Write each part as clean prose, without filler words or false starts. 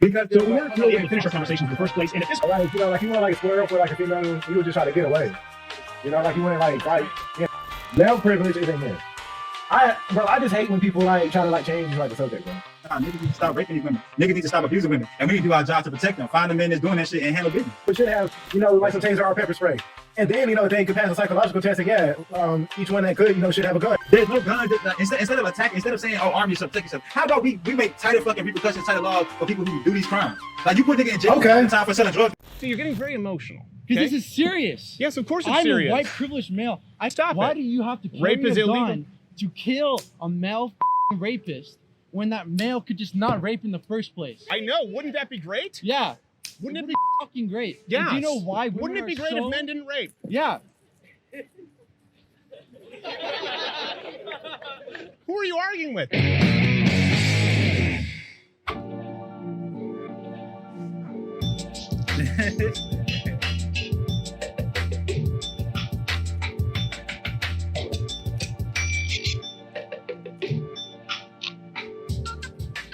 Because so we weren't really able to finish our conversations in the first place, and at this point, like, you know, like you want to like square up with like a female, you would just try to get away. You know, like you want to like yeah. Male privilege isn't men. I just hate when people like try to like change like the subject, bro. Niggas need to stop raping these women. Niggas need to stop abusing women, and we need to do our job to protect them. Find the men that's doing that shit and handle business. We should have, you know, like some taser or pepper spray. And then, you know, if they could pass a psychological test, and yeah, each one that could, you know, should have a gun. There's no gun. Instead of attacking, instead of saying, oh, arm yourself, protect yourself, how about we make tighter fucking repercussions, tighter laws for people who do these crimes? Like, you put nigga in jail in time for selling drugs. So you're getting very emotional. Because this is serious. Yes, of course it's serious. I'm a white privileged male. Stop Why it. do you have to carry Rape is a illegal. gun to kill a male rapist when that male could just not rape in the first place? I know. Wouldn't that be great? Yeah. Wouldn't it be fucking great? Yeah. Do you know why? Wouldn't it be great if men didn't rape? Yeah. Who are you arguing with?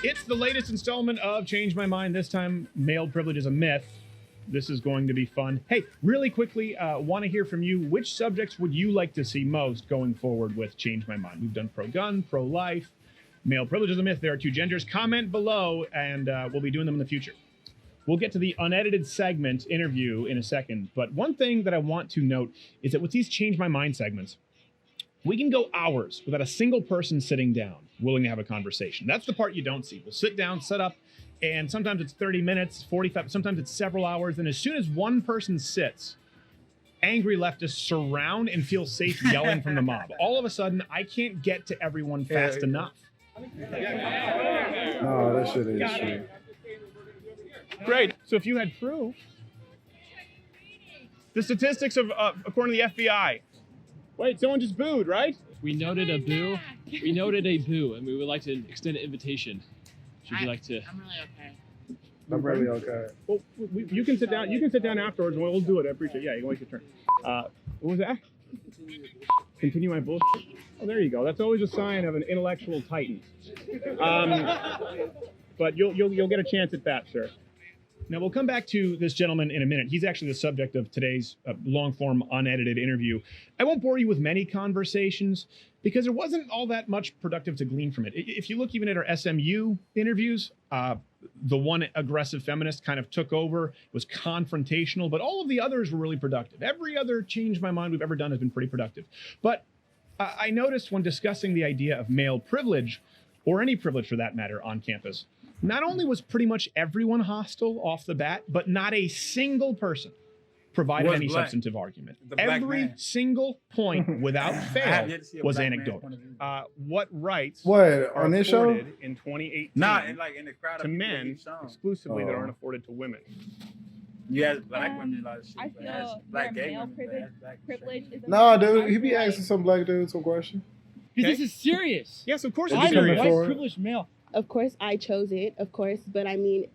It's the latest installment of Change My Mind. This time, male privilege is a myth. This is going to be fun. Hey, really quickly, want to hear from you. Which subjects would you like to see most going forward with Change My Mind? We've done pro-gun, pro-life, male privilege is a myth. There are two genders. Comment below, and we'll be doing them in the future. We'll get to the unedited segment interview in a second. But one thing that I want to note is that with these Change My Mind segments, we can go hours without a single person sitting down, willing to have a conversation. That's the part you don't see. We'll sit down, set up, and sometimes it's 30 minutes, 45, sometimes it's several hours. And as soon as one person sits, angry leftists surround and feel safe yelling from the mob. All of a sudden, I can't get to everyone fast enough. No, that shit is true. Great. So if you had proof, the statistics of, according to the FBI, wait, someone just booed, right? We noted a boo. We noted a boo, and we would like to extend an invitation. Should you like to? I'm really okay. I'm really okay. Well, you can sit down. You can sit down afterwards, and we'll do it. I appreciate it. Yeah, you can wait your turn. What was that? Continue my bullshit. Oh, there you go. That's always a sign of an intellectual titan. But you'll get a chance at that, sir. Now, we'll come back to this gentleman in a minute. He's actually the subject of today's long-form, unedited interview. I won't bore you with many conversations because there wasn't all that much productive to glean from it. If you look even at our SMU interviews, the one aggressive feminist kind of took over, was confrontational, but all of the others were really productive. Every other Change My Mind we've ever done has been pretty productive. But I noticed when discussing the idea of male privilege, or any privilege for that matter, on campus, not only was pretty much everyone hostile off the bat, but not a single person provided any substantive argument. Every single point without fail was anecdotal. What rights What on this show? afforded in 2018 in the crowd to men exclusively that aren't afforded to women? Yeah, black women a lot of shit. I feel black gay male privilege is Nah, dude, he be asking some black dudes some questions. Because this is serious. Yes, of course it's I'm a serious. white privileged male. Of course, I chose it, of course, but I mean,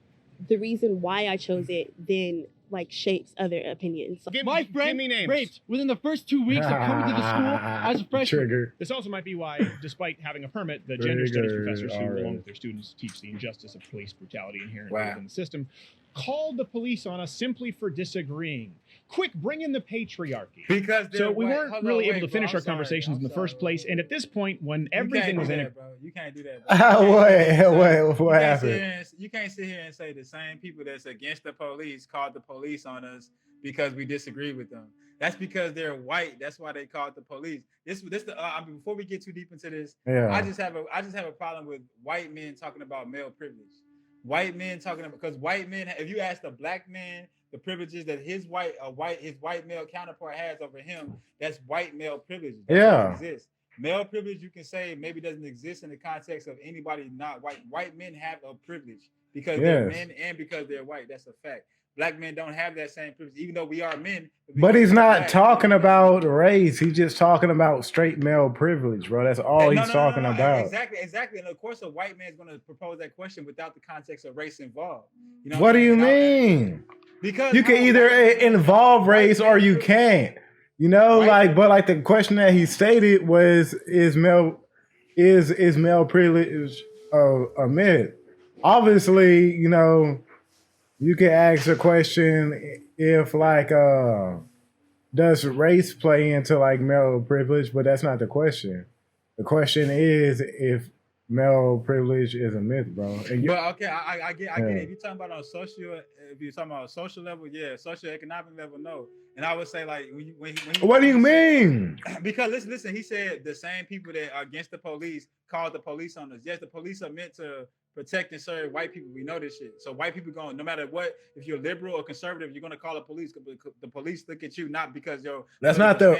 the reason why I chose it then like shapes other opinions. My friend raped within the first 2 weeks of coming to the school as a freshman. Trigger. This also might be why, despite having a permit, the gender studies professors who, along with their students, teach the injustice of police brutality inherent within the system, called the police on us simply for disagreeing. Quick, bring in the patriarchy. Because so we weren't really able to finish our conversations in the first place, and at this point, when everything was in it, you can't do that. What happened? You can't sit here and say the same people that's against the police called the police on us because we disagree with them. That's because they're white. That's why they called the police. Before we get too deep into this, I just have a problem with white men talking about male privilege. White men talking about, because white men, if you ask a black man the privileges that his white male counterpart has over him, that's white male privilege. That doesn't exist. Male privilege, you can say, maybe doesn't exist in the context of anybody not white. White men have a privilege because they're men and because they're white. That's a fact. Black men don't have that same privilege, even though we are men. But he's not talking about race. He's just talking about straight male privilege, bro. That's all he's talking about. Exactly. And of course, a white man's going to propose that question without the context of race involved. You know what do you mean? Because you can either involve race or you can't. You know, but the question that he stated was, is male privilege a myth? Obviously, you know, You can ask a question if like does race play into like male privilege, but that's not the question. The question is if male privilege is a myth, bro. And you, But okay, I get it. If you're talking about on social, if you're talking about a social level, yeah, socioeconomic level, no. And I would say like when he what do you mean? Because listen, he said the same people that are against the police called the police on us. Yes, the police are meant to protect and serve white people. We know this shit. So white people going, no matter what, if you're liberal or conservative, you're gonna call the police. The police look at you not because that's not the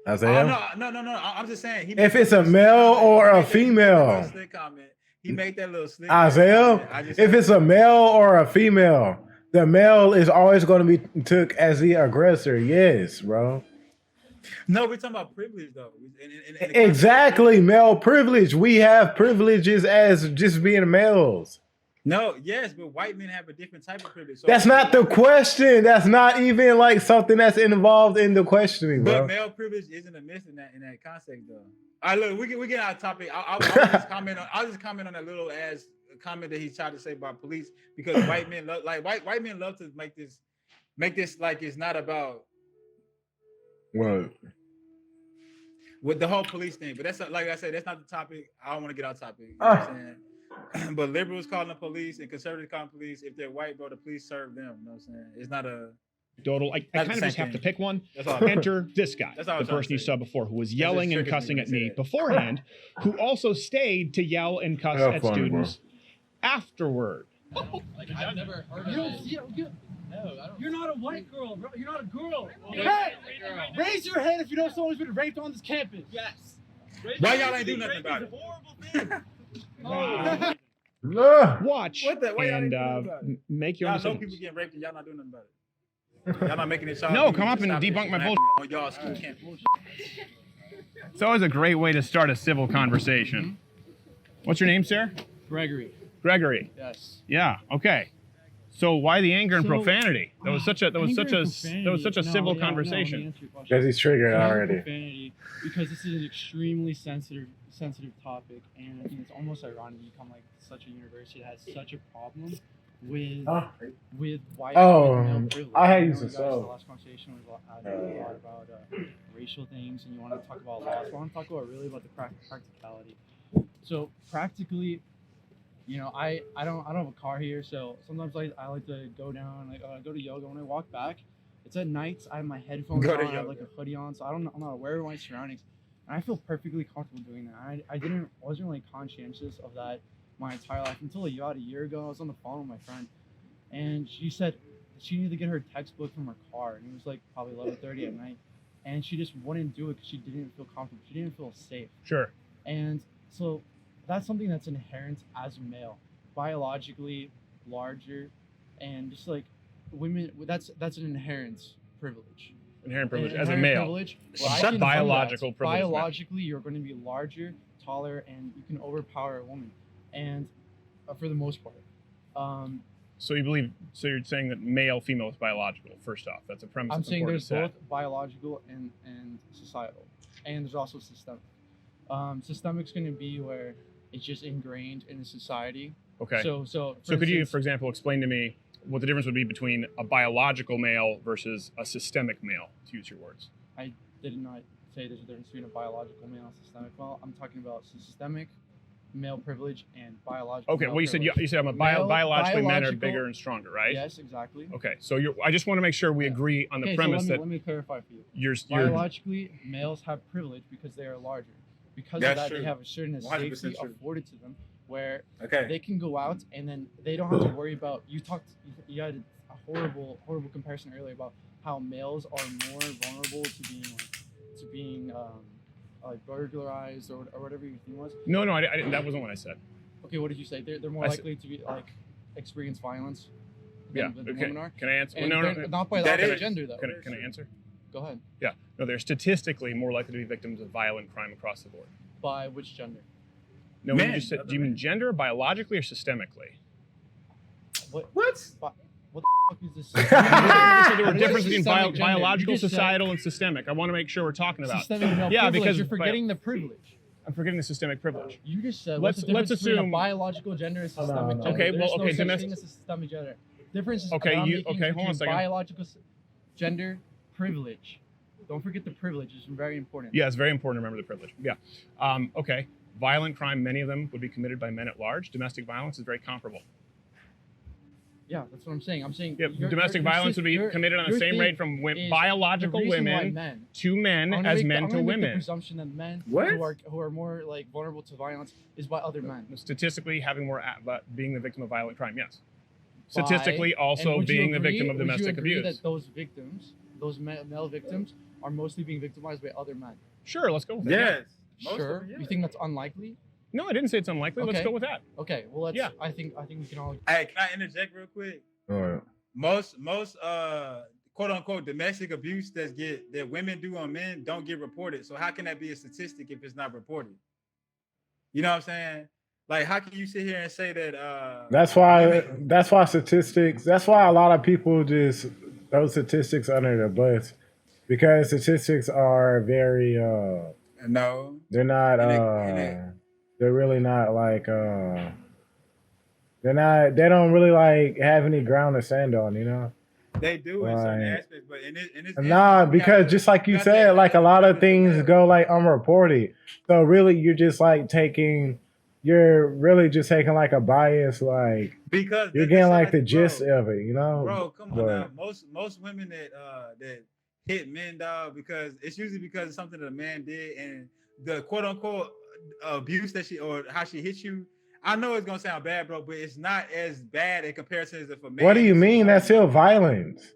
Isaiah. No. I'm just saying. If it's a male or a female. He made that little slick Isaiah, if it's a male or a female, the male is always going to be took as the aggressor. Yes, bro. No, we're talking about privilege, though. Exactly, male privilege. We have privileges as just being males. No, yes, but white men have a different type of privilege. So that's not the question. That's not even like something that's involved in the questioning, bro. But male privilege isn't a myth in that context, though. All right, look, we get out of topic. I'll just comment on that little ass comment that he tried to say about police because white men love white men love to make this like it's not about what with the whole police thing. But that's like I said, that's not the topic. I don't want to get off topic. You know what I'm saying? But liberals calling the police and conservatives calling the police, if they're white, bro, the police serve them. You know what I'm saying? It's not a Dodal. I kind of just have to pick one. Enter this guy, the person you saw before, who was yelling and cussing at me beforehand, who also stayed to yell and cuss at students afterward. I've never heard of it. You're not a white girl, bro. You're not a girl. Hey, raise your hand if you know someone's been raped on this campus. Yes. Why y'all ain't do nothing about it? Watch and make your own decisions. Y'all know people getting raped and y'all not doing nothing about it. Y'all not making it. No, come up and debunk my bullshit. On y'all school campus. It's always a great way to start a civil conversation. What's your name, sir? Gregory. Gregory. Yes. Yeah. Okay. So why the anger and profanity? That was such a civil conversation. Because he's triggered already. Profanity, because this is an extremely sensitive topic, and I think it's almost ironic you come like such a university that has such a problem with white male privilege. I hate you so. so. The last conversation was a lot about racial things, and you want to talk about laws. I want to talk about the practicality. So practically, you know, I don't have a car here, so sometimes I like to go down, go to yoga. When I walk back, it's at nights. I have my headphones on, I have like a hoodie on, so I'm not aware of my surroundings, and I feel perfectly comfortable doing that. I wasn't really conscientious of that my entire life until about a year ago. I was on the phone with my friend, and she said she needed to get her textbook from her car, and it was like probably 11:30 at night, and she just wouldn't do it because she didn't feel comfortable. She didn't feel safe. Sure. And so that's something that's inherent as a male, biologically larger, and just like women, that's an inherent privilege. Inherent privilege as a male. Privilege, biological privilege. Biologically, you're going to be larger, taller, and you can overpower a woman, and for the most part. So you're saying that male, female is biological. First off, that's a premise. I'm saying there's both biological and societal, and there's also systemic. Systemic's going to be where it's just ingrained in the society. Okay. So could you, for example, explain to me what the difference would be between a biological male versus a systemic male, to use your words? I did not say there's a difference between a biological male and systemic male. I'm talking about systemic male privilege and biological. Okay. Male well, privilege. you said biologically men are bigger and stronger, right? Yes, exactly. Okay. So I just want to make sure we agree on the premise that. Let me clarify for you. You're biologically, males have privilege because they are larger. Because of that, they have a certain safety afforded to them where they can go out and then they don't have to worry about. You had a horrible comparison earlier about how males are more vulnerable to being like burglarized or whatever your thing was. No, I didn't. That wasn't what I said. Okay, what did you say? They're more likely to be like experience violence than women are. Can I answer? And no. Not by that gender though. Can I answer? Go ahead. Yeah. No, they're statistically more likely to be victims of violent crime across the board. By which gender? No, you just said, do you mean gender, biologically, or systemically? What the fuck is this? So there were differences between biological, societal, and systemic. I want to make sure we're talking about. Systemic male privilege. You're forgetting the privilege. I'm forgetting the systemic privilege. You just said Let's what's the difference between assume a biological gender and systemic no. gender. Okay, well, There's no okay, such domestic- thing as a systemic gender. Difference is Okay, about you- making okay, hold on a between second. biological gender privilege. Don't forget the privilege. It's very important. Yeah, it's very important to remember the privilege. Yeah. Okay. Violent crime, many of them would be committed by men at large. Domestic violence is very comparable. Yeah, that's what I'm saying. I'm saying Yeah, domestic violence would be committed on the same rate from biological women to men as men to The women. presumption that men What? who are more like vulnerable to violence is by other men. Statistically, having more being the victim of violent crime, yes. By- Statistically, and also would you being the agree- victim of would you domestic agree abuse. That those victims, those male victims, are mostly being victimized by other men. Sure, let's go with that. Yes. Most of Sure. them, yeah. You think that's unlikely? No, I didn't say it's unlikely. Let's Okay. go with that. Okay. Well, let's. Yeah. I think we can all. Hey, can I interject real quick? All right. Most quote unquote domestic abuse that women do on men don't get reported. So how can that be a statistic if it's not reported? You know what I'm saying? Like, how can you sit here and say that? That's why. women- That's why statistics. That's why a lot of people just throw statistics under the bus, because statistics are very. No. They're not. And it- They're really not like. They're not. They don't really like have any ground to stand on. You know. They do in certain Right. aspects, but in this Nah, because just like you said, like a lot of things go like unreported. So really, you're really just taking like a bias, like because you're that's getting just like the bro, gist of it, you know? Bro, come on But- now. Most women that hit men, dog, because it's usually because of something that a man did, and the quote unquote abuse that or how she hit you. I know it's gonna sound bad, bro, but it's not as bad in comparison as if a man. What do you mean? That's still violence.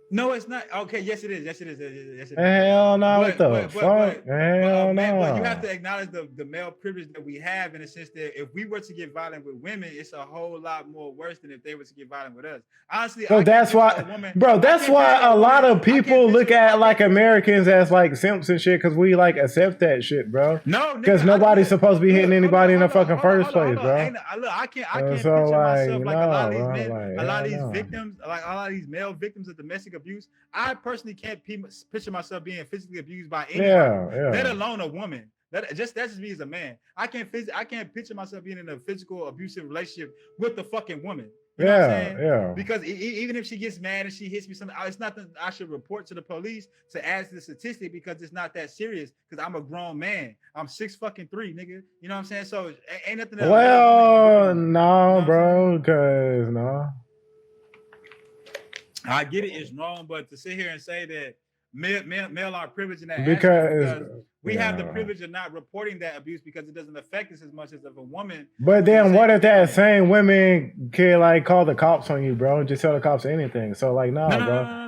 No, it's not. Okay, yes, it is. Yes, it is. Yes, it is. Hell no! What the fuck? Hell man, but you no! have to acknowledge the male privilege that we have, in the sense that if we were to get violent with women, it's a whole lot more worse than if they were to get violent with us. Honestly, So that's why, bro. That's why a lot of people look at like Americans as like simps and shit, because we like accept that shit, bro. No, Because nobody's supposed to be hitting anybody in the fucking first place, bro. Look, I can't So, picture like, myself like a lot of these no, men, bro, like, a lot of these hell no. victims, like a lot of these male victims of domestic abuse. I personally can't picture myself being physically abused by anyone, Yeah, let yeah. alone a woman. That's just me as a man. I can't picture myself being in a physical abusive relationship with the fucking woman. You know what I'm saying? Yeah. Because even if she gets mad and she hits me, something, it's not that I should report to the police to add to the statistic, because it's not that serious. Because I'm a grown man. I'm 6'3", nigga. You know what I'm saying? So ain't nothing. Well, no, You know what I'm bro, because no. I get it, it's wrong, but to sit here and say that male are privileged in that Because aspect, we have the yeah. privilege of not reporting that abuse because it doesn't affect us as much as if a woman. But then what if that same women can like call the cops on you, bro? Just tell the cops anything. So like, no, No. bro.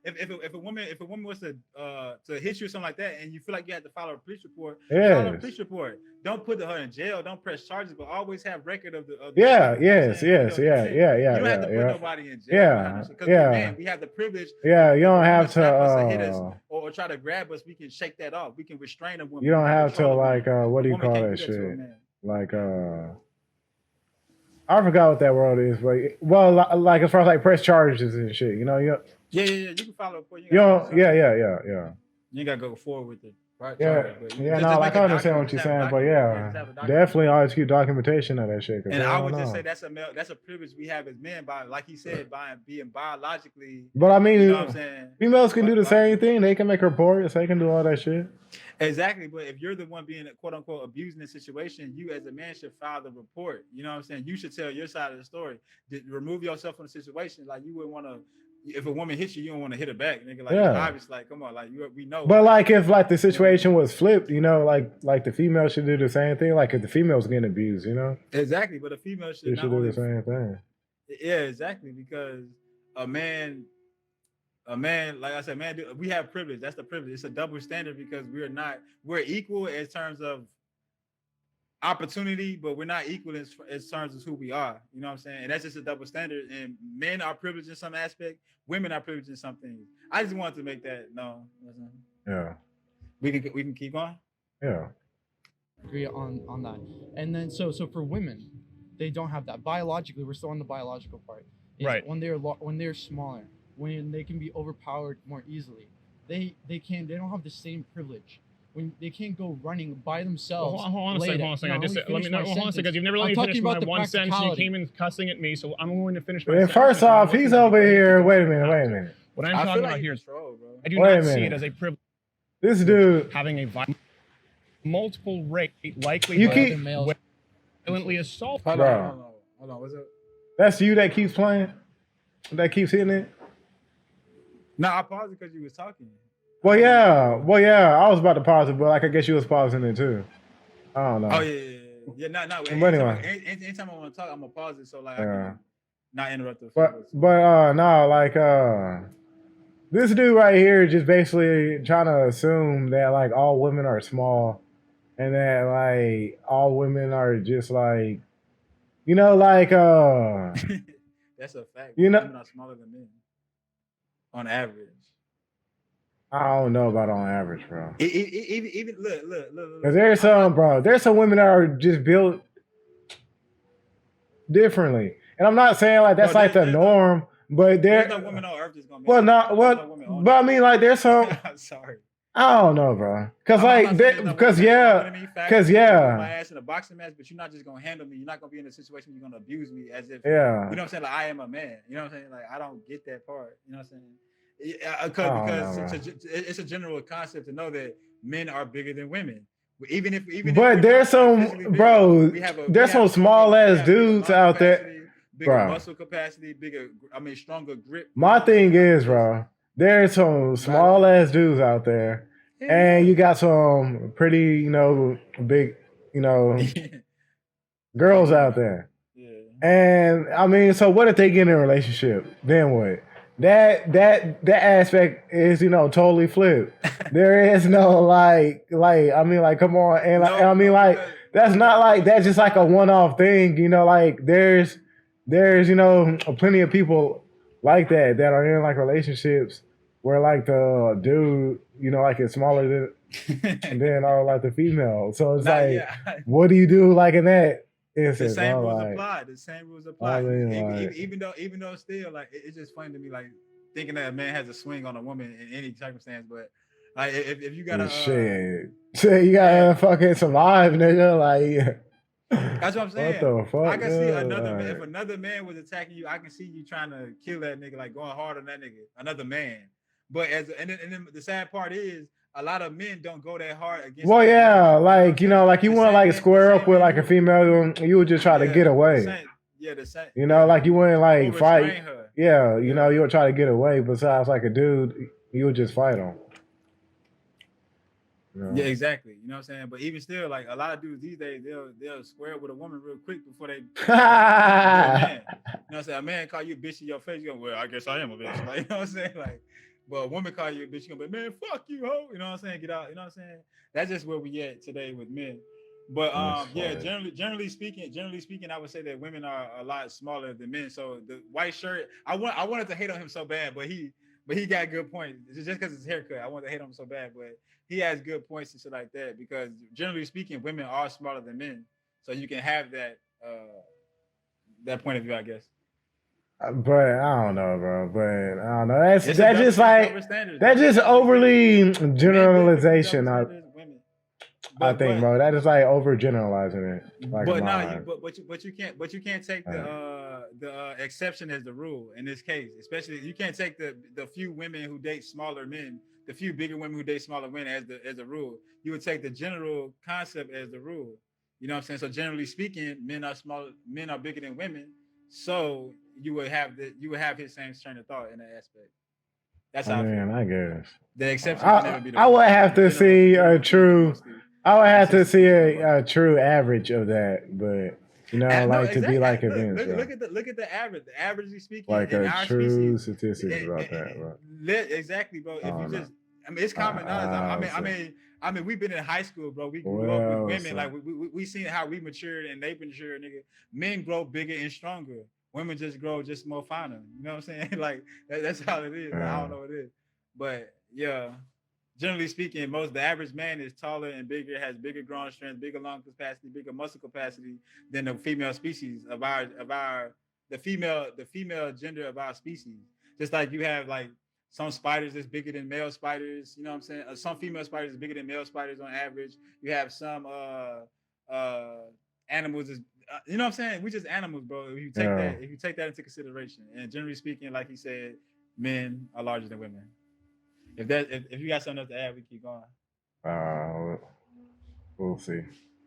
If a woman was to hit you or something like that, and you feel like you have to follow a police report, Yes. follow a police report. Don't put her in jail. Don't press charges, but always have record of the. Yeah, you know what I'm yes, saying? yes, You know what I'm yeah, saying? yeah, You don't have to put yeah. nobody in jail. Yeah, Because yeah. man, we have the privilege. Yeah, you don't have slap us or hit to. us or try to grab us. We can shake that off. We can restrain a woman. You don't We can have to control a woman. like what do A you woman call can't that do to a shit? man. Like I forgot what that word is, but well, like as far as like press charges and shit, you know, Yeah. You can follow up. you don't, yeah. You ain't gotta go forward with it. Right? Yeah, no, like I understand what you're saying, but yeah, definitely always keep documentation of that shit. 'Cause And I I don't would just know. say that's a privilege we have as men, by like he said, by being biologically. But I mean, You know what I'm saying? females can do the But- same thing. They can make reports. They can do all that shit. Exactly, but if you're the one being quote unquote abused in the situation, you as a man should file the report. You know what I'm saying? You should tell your side of the story. Remove yourself from the situation. Like you wouldn't want to. If a woman hits you, you don't want to hit her back, nigga. Like Yeah. it's obvious. Like come on, like we know. But like if like the situation was flipped, you know, like the female should do the same thing. Like if the female's getting abused, you know, Exactly, but a female should they not should do only the same thing. Yeah, exactly. Because a man, like I said, man, we have privilege. That's the privilege. It's a double standard because we're equal in terms of opportunity, but we're not equal in terms of who we are. You know what I'm saying? And that's just a double standard. And men are privileged in some aspect, women are privileged in some things. I just wanted to make that known. Yeah, We can keep going. yeah. Agree on that. And then so for women, they don't have that biologically. We're still on the biological part. Is Right. When they're smaller, when they can be overpowered more easily, they don't have the same privilege when they can't go running by themselves. Hold on a second. Hold on a second. Hold on a second, because you've never let me finish my one sentence. You came in cussing at me, so I'm going to finish my sentence. First off, he's over here. Wait a minute. What I'm talking about here is, I do Wait a not see minute. it as a privilege. This dude Having a multiple rate likely You keep- violently assault. Hold Bro. on. What's up? That's you that keeps playing? That keeps hitting it? No, I paused it because you was talking. Well, yeah. I was about to pause it, but like I guess you was pausing it too. I don't know. Oh yeah. No. But Anytime I want to talk, I'm gonna pause it so like I Yeah. can not interrupt the. But no, like this dude right here is just basically trying to assume that like all women are small and that like all women are just like like That's a fact. You know- Women are smaller than men on average. I don't know about on average, bro. Even look. Cause there's some women that are just built differently. And I'm not saying like that's No, like the there's norm, but There's there no woman on earth that's gonna. well not there's what no woman on but I earth. mean like there's some I'm sorry. I don't know, bro. Cause I'm like not saying there's no because woman yeah, stronger than me, fast, cause you can yeah. whip my ass in a boxing match, but you're not just gonna handle me. You're not gonna be in a situation where you're gonna abuse me as if Yeah. you know what I'm saying. Like I am a man. You know what I'm saying. Like I don't get that part. You know what I'm saying. I don't Because know, it's a general concept to know that men are bigger than women. Even if But we're there's not some physically bigger, bro, we have there's some small we ass have bigger dudes lung out there. capacity, bigger Bro. muscle capacity, stronger grip. My thing is, bro, there's some small ass dudes out there. And you got some pretty, big, girls out there. Yeah. And I mean, so what if they get in a relationship? Then what? That aspect is, totally flipped. There is no like I mean, like come on, and I mean, like that's not like that's just like a one-off thing, like there's plenty of people like that are in like relationships where like the dude, like is smaller than like the female. So it's what do you do like in that instance? The same bro? rules Like, apply. The same rules apply. I mean, even though still like it's just funny to me like thinking that a man has a swing on a woman in any circumstance, but like if you got a shit, you gotta fucking survive, nigga. Like that's what I'm saying. What the fuck? I can see another Like, if another man was attacking you, I can see you trying to kill that nigga, like going hard on that nigga, another man. But and then the sad part is a lot of men don't go that hard against. well, yeah, like like you The want to like same- square the up same with man like a who- female, you would just try to get away. The same. Like you wouldn't like Overtrain fight. her. Yeah, you would try to get away. Besides, like a dude, you would just fight him. Yeah, exactly. You know what I'm saying? But even still, like a lot of dudes these days, they'll square up with a woman real quick before they. Man. You know what I'm saying? A man call you a bitch in your face, you go, well, I guess I am a bitch. Like, you know what I'm saying? Like, but a woman call you a bitch, you gonna be, man, fuck you, ho. You know what I'm saying? Get out. You know what I'm saying? That's just where we at today with men. But yeah, generally speaking, I would say that women are a lot smaller than men. So the white shirt, I wanted to hate on him so bad, but he got good points. It's just because his haircut, I wanted to hate on him so bad, but he has good points and shit like that. Because generally speaking, women are smaller than men, so you can have that point of view, I guess. But I don't know, bro. But I don't know. That's just overly generalization. I think, bro, that is like overgeneralizing it. Like, but you can't take the exception as the rule in this case. Especially, you can't take the few women who date smaller men, the few bigger women who date smaller men as a rule. You would take the general concept as the rule. You know what I'm saying? So generally speaking, men are bigger than women. So you would have his same train of thought in that aspect. That's how I guess the exception can never be the I rule. would have to see a true. I would have to see a true average of that, but to be like events. Look at the average. The averagely speaking, like in a our true species, statistics about that, bro. Exactly, bro. If you just, it's common knowledge. I mean, we've been in high school, bro. We grew up with women. Like we seen how we matured and they matured, nigga. Men grow bigger and stronger. Women just grow just more finer. You know what I'm saying? Like that's how it is. I don't know what it is, but yeah. Generally speaking, the average man is taller and bigger, has bigger growing strength, bigger lung capacity, bigger muscle capacity than the female species the female gender of our species. Just like you have like some spiders is bigger than male spiders. You know what I'm saying? Some female spiders is bigger than male spiders on average. You have some animals is you know what I'm saying? We just animals, bro. If you take that into consideration, and generally speaking, like he said, men are larger than women. If you got something else to add, we keep going. We'll see.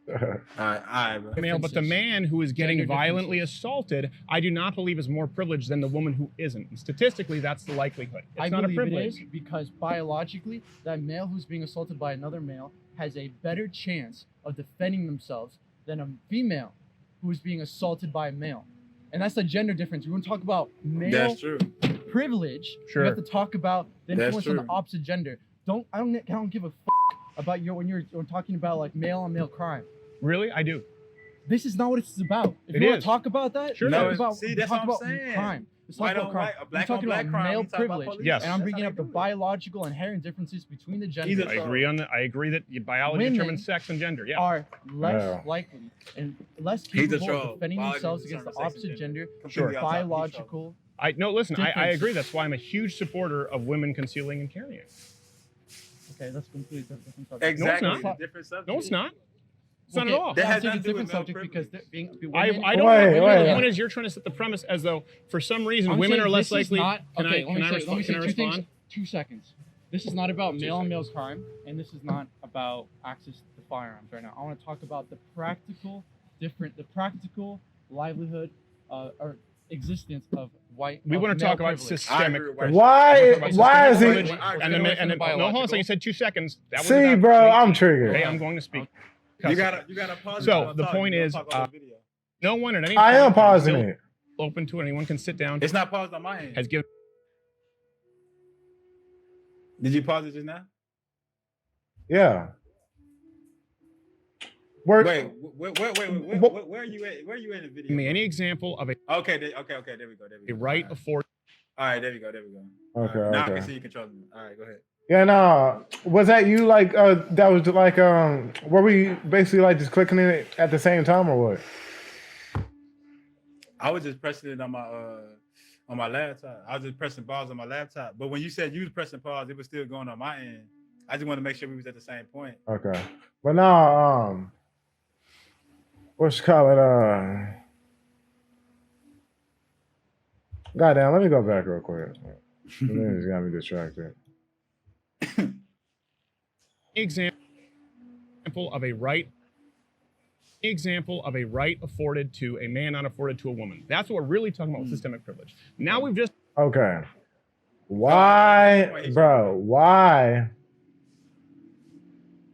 All right, bro. Male, but the man who is getting violently assaulted, I do not believe is more privileged than the woman who isn't. And statistically, that's the likelihood. It's not a privilege. It is because biologically, that male who's being assaulted by another male has a better chance of defending themselves than a female who is being assaulted by a male. And that's the gender difference. We want to talk about male privilege. Sure. We have to talk about the influence on the opposite gender. I don't give a about when you're talking about like male on male crime. Really? I do. This is not what it's about. If you want to talk about that, sure. Talk about saying. Crime. Let's talk about crime. We're talking about male privilege. Yes. And I'm bringing up the biological inherent differences between the genders. I agree that biology determines sex and gender. Yeah. Are less likely and less capable of defending themselves against the opposite gender. Sure. Biological. I agree. That's why I'm a huge supporter of women concealing and carrying. Okay, that's completely different subject. Exactly. No, it's not. Different subject. No, it's not. It's not at all. That has a nothing to do with different male subject privilege. because being I women, don't know. The point is you're trying to set the premise as though for some reason women are less likely. Can I respond? 2 seconds. This is not about male on male's crime, and this is not about access to firearms right now. I want to talk about the practical livelihood or existence of white. We want to talk about systemic. Why is it? No, hold on. So you said 2 seconds. See, bro, I'm triggered. Okay, I'm going to speak. You gotta pause. So the point is, no one at any I point am pausing it. Open to it. Anyone can sit down. It's not paused on my end. Has given. Did you pause it just now? Yeah. Wait, where are you at? Where are you in the video? Give me any example of a. Okay, there we go. A right afforded. All right, there we go. Okay. Now I can see you controlling me. All right, go ahead. Yeah, no. Was that you like that was like were we basically like just clicking it at the same time or what? I was just pressing it on my laptop. I was just pressing pause on my laptop. But when you said you was pressing pause, it was still going on my end. I just want to make sure we was at the same point. Okay. But now what you call it? Goddamn, let me go back real quick. It just got me distracted. Example of a right afforded to a man, not afforded to a woman. That's what we're really talking about with systemic privilege. Now we've just okay. Why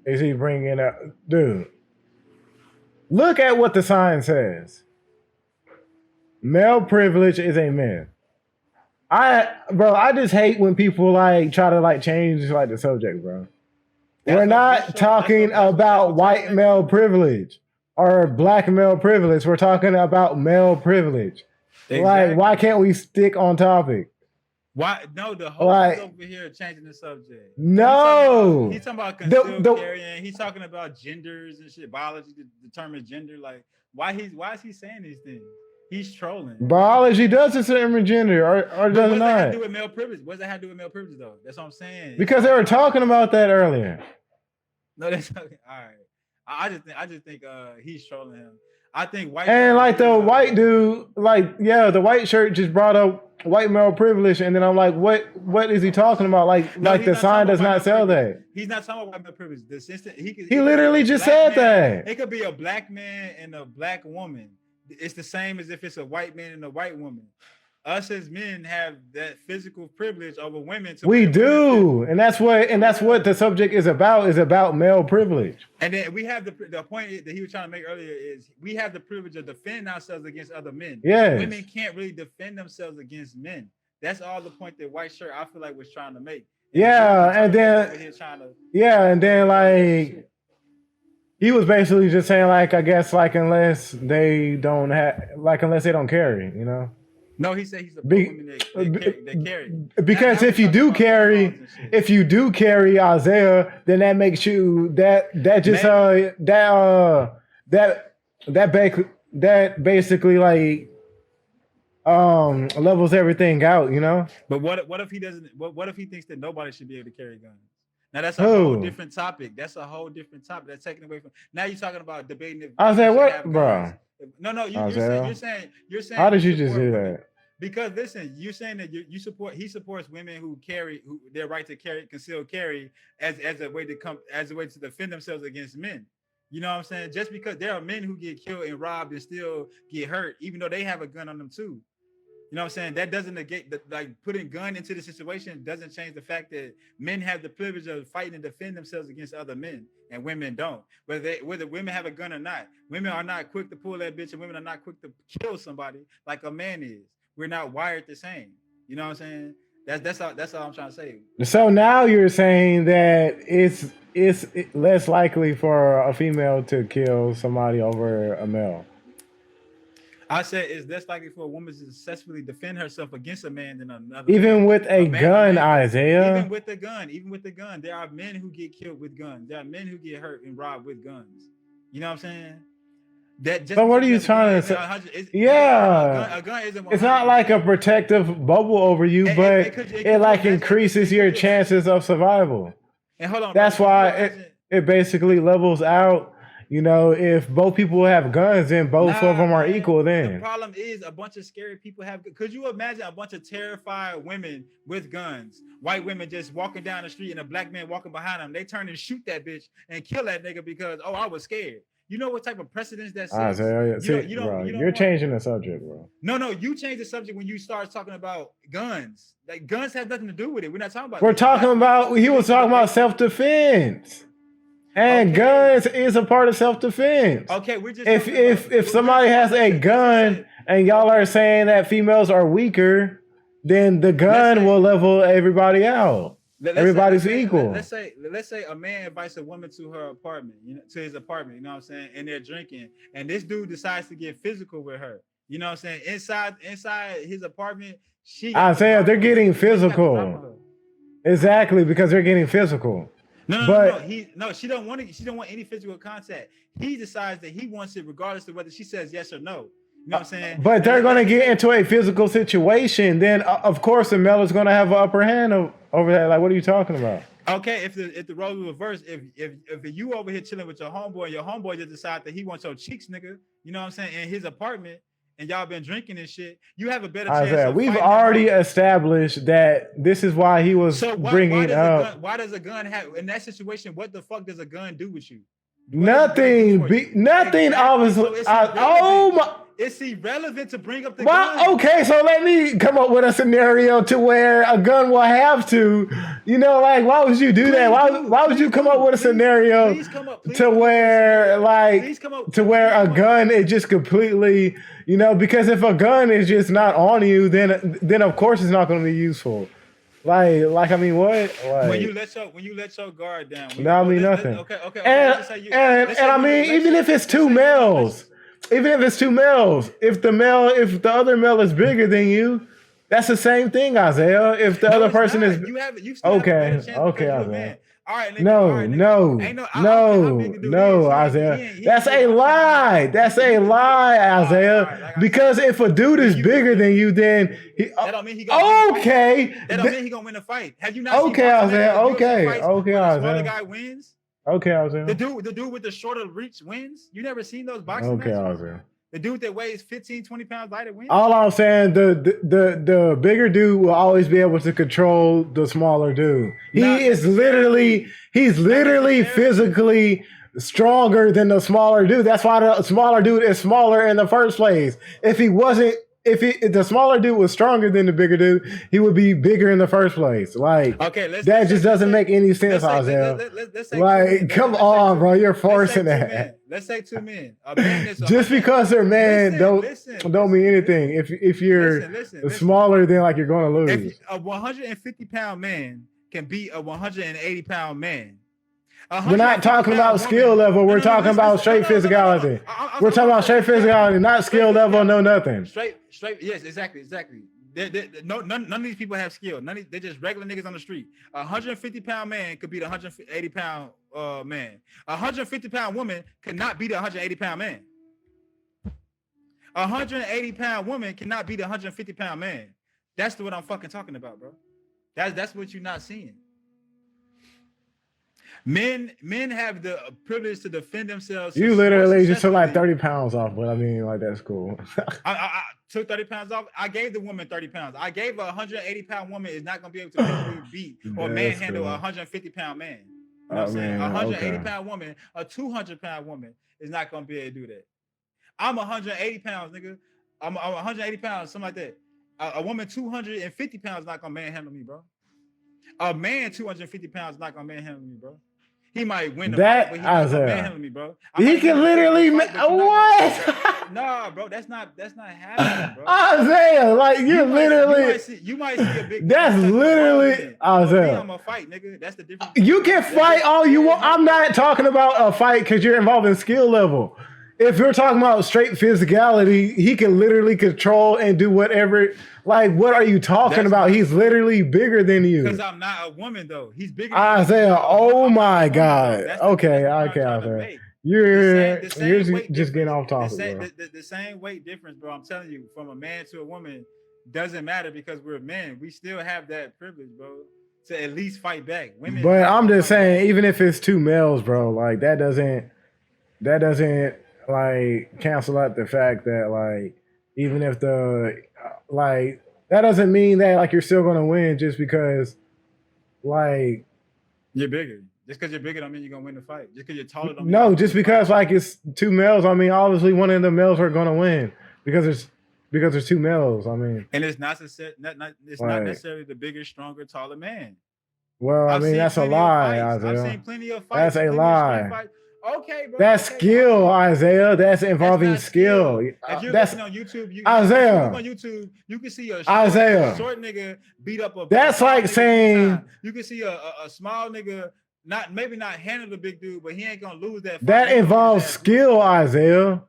is he bringing up, dude? Look at what the sign says. Male privilege is a myth. I just hate when people like try to like change like the subject, bro. We're not talking about white male privilege or black male privilege. We're talking about male privilege. Exactly. Like, why can't we stick on topic? Why? No, the host is over here changing the subject. No, he's talking about concealed carrying. He's talking about genders and shit. Biology determines gender. Like, why is he saying these things? He's trolling. Biology does determine gender, or does it not? What does that have to do with male privilege? What does that have to do with male privilege, though? That's what I'm saying. Because they were talking about that earlier. No, that's okay. All right. I just think he's trolling him. I think white and like the white dude, like the white shirt just brought up white male privilege, and then I'm like, what is he talking about? Like the sign does not sell that. He's not talking about white male privilege. He literally just said that. It could be a black man and a black woman. It's the same as if it's a white man and a white woman. Us as men have that physical privilege over women. We do, and that's what the subject is about male privilege. And then we have the point that he was trying to make earlier is we have the privilege of defending ourselves against other men. Yes. Women can't really defend themselves against men. That's all the point that White Shirt I feel like was trying to make. And then like he was basically just saying like I guess like unless they don't carry, you know. No, he said he's a woman that carry. Because if you do carry Isaiah, then that makes you that basically like levels everything out, you know? But what if he doesn't? What if he thinks that nobody should be able to carry guns? Now that's a whole different topic. That's a whole different topic. That's taken away from. Now you're talking about debating if I said, people should what, have bro? guns. No. You're saying. How did you support just do women. that? Because listen, you're saying that you support. He supports women who their right to carry, concealed carry, as a way to defend themselves against men. You know what I'm saying? Just because there are men who get killed and robbed and still get hurt, even though they have a gun on them too. You know what I'm saying? That doesn't negate like putting gun into the situation doesn't change the fact that men have the privilege of fighting and defend themselves against other men, and women don't. Whether women have a gun or not, women are not quick to pull that bitch, and women are not quick to kill somebody like a man is. We're not wired the same. You know what I'm saying? That's all I'm trying to say. So now you're saying that it's less likely for a female to kill somebody over a male. I said it's less likely for a woman to successfully defend herself against a man than another. Even man. with a gun, Isaiah. Even with the gun, there are men who get killed with guns. There are men who get hurt and robbed with guns. You know what I'm saying? But what are you trying to say? Yeah, a gun isn't. It's not like a protective bubble over you, but it like increases your chances of survival. And hold on, that's why it basically levels out. You know, if both people have guns, then both of them are equal. Then the problem is a bunch of scary people have. Could you imagine a bunch of terrified women with guns, white women just walking down the street and a black man walking behind them? They turn and shoot that bitch and kill that nigga because I was scared. You know what type of precedence that sets? You're changing the subject, bro. No, you change the subject when you start talking about guns. Like guns have nothing to do with it. We're not talking about. We're talking about. He was talking about self-defense. And guns is a part of self-defense. Okay, we're just if somebody has a gun and y'all are saying that females are weaker, then the gun will level everybody out. Everybody's equal. Let's say a man invites a woman to her apartment, to his apartment, you know what I'm saying, and they're drinking, and this dude decides to get physical with her. You know what I'm saying? Inside his apartment, they're getting physical. Exactly, because they're getting physical. No, she don't want any physical contact. He decides that he wants it regardless of whether she says yes or no. You know what I'm saying? But they're going to get into a physical situation. Then, of course, the male is going to have an upper hand over that. Like, what are you talking about? Okay, if the role was reversed, if you over here chilling with your homeboy just decide that he wants your cheeks, nigga, you know what I'm saying, in his apartment, and y'all been drinking and shit, you have a better chance. We've already established that this is why he was bringing up. Why does a gun have in that situation? What the fuck does a gun do with you? Nothing. Nothing. Obviously. It's irrelevant to bring up the gun. Okay, so let me come up with a scenario to where a gun will have to, like, why would you do that? Why would you come up with a scenario to where a gun is just completely, because if a gun is just not on you, then of course it's not going to be useful. Like I mean, what? Like, when you let your guard down. Nothing. Okay. And I mean, even if it's two males. Even if it's two males, if the other male is bigger than you, that's the same thing, Isaiah. If the other person is okay, Isaiah. All right, no, Isaiah. That's a lie. That's a lie, Isaiah. Because if a dude is bigger than you, then that don't mean he gonna That don't mean he gonna win a fight. Have you not seen Isaiah? Okay, Isaiah. The guy wins. Okay, Isaiah. The dude with the shorter reach wins. You never seen those boxing matches? Isaiah. The dude that weighs 15, 20 pounds lighter wins. All I'm saying, the bigger dude will always be able to control the smaller dude. He's literally physically stronger than the smaller dude. That's why the smaller dude is smaller in the first place. If the smaller dude was stronger than the bigger dude, he would be bigger in the first place. Like, that just doesn't make any sense, Isaiah. Like, come on, bro, you're forcing that. Let's say two men. A man is just because they're men don't mean anything. If you're smaller, then like you're going to lose. If a 150-pound man can beat a 180-pound man. We're not talking about skill level. We're talking about straight physicality. We're talking about straight physicality, not skill level, no nothing. Straight. Yes, exactly. None of these people have skill. They're just regular niggas on the street. A 150-pound man could beat a 180-pound man. A 150-pound woman could not beat a 180-pound man. A 180-pound woman cannot beat a 150-pound man. That's what I'm fucking talking about, bro. That's what you're not seeing. Men have the privilege to defend themselves. You literally just took like 30 pounds off, but I mean, like, that's cool. I took 30 pounds off. I gave the woman 30 pounds. I gave a 180-pound woman is not gonna be able to physically beat or manhandle a 150-pound man. You know what I'm saying? A 180-pound woman, a 200-pound woman is not gonna be able to do that. I'm 180 pounds, nigga. I'm 180 pounds, something like that. A woman 250 pounds not gonna manhandle me, bro. A man 250 pounds not gonna manhandle me, bro. He might win the fight, but he not gonna manhandle me, bro. He can literally what? Nah, bro, that's not happening, bro. Isaiah, like you literally. You might see a big. That's literally Isaiah. I'm a fight, nigga. That's the difference. You can fight all you want. I'm not talking about a fight because you're involved in skill level. If you're talking about straight physicality, he can literally control and do whatever. Like, what are you talking about? He's literally bigger than you. Because I'm not a woman, though. He's bigger. Isaiah, oh my God. Okay, Isaiah. You're just getting off topic, bro. The same weight difference, bro. I'm telling you, from a man to a woman doesn't matter because we're men. We still have that privilege, bro, to at least fight back. Women. But I'm just saying, even if it's two males, bro, like that doesn't like cancel out the fact that like even if like that doesn't mean that like you're still gonna win just because like you're bigger. Just because you're bigger don't mean you're gonna win the fight. Just because you're taller don't mean no, just because like it's two males. I mean, obviously one of the males are gonna win because there's two males. I mean, and it's not necessarily the bigger, stronger, taller man. Well, I mean that's a lie, Isaiah. I've seen plenty of fights. That's a lie. Okay, bro. That's skill, Isaiah. That's involving skill. If you're looking on YouTube, Isaiah. On YouTube, you can see a short nigga beat up a. That's like saying you can see a small nigga maybe not handle the big dude, but he ain't gonna lose that fight. That involves skill, Isaiah.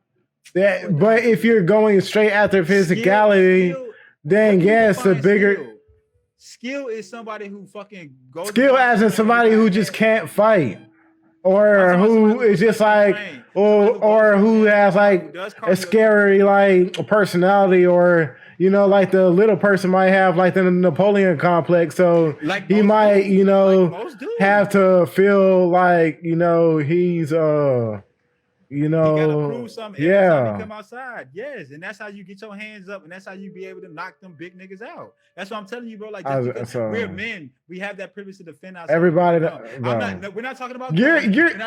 But if you're going straight after physicality, then yes, the bigger skill is somebody who fucking goes. Skill as in somebody who just can't fight. Or who is just like, or who has like a scary like personality, or you know, like the little person might have like the Napoleon complex, so he might, you know, have to feel like, you know, he's you know, you gotta prove something every time you come outside. Yes, and that's how you get your hands up, and that's how you be able to knock them big niggas out. That's what I'm telling you, bro. Like, we're men, we have that privilege to defend ourselves. Everybody, we're not talking about you're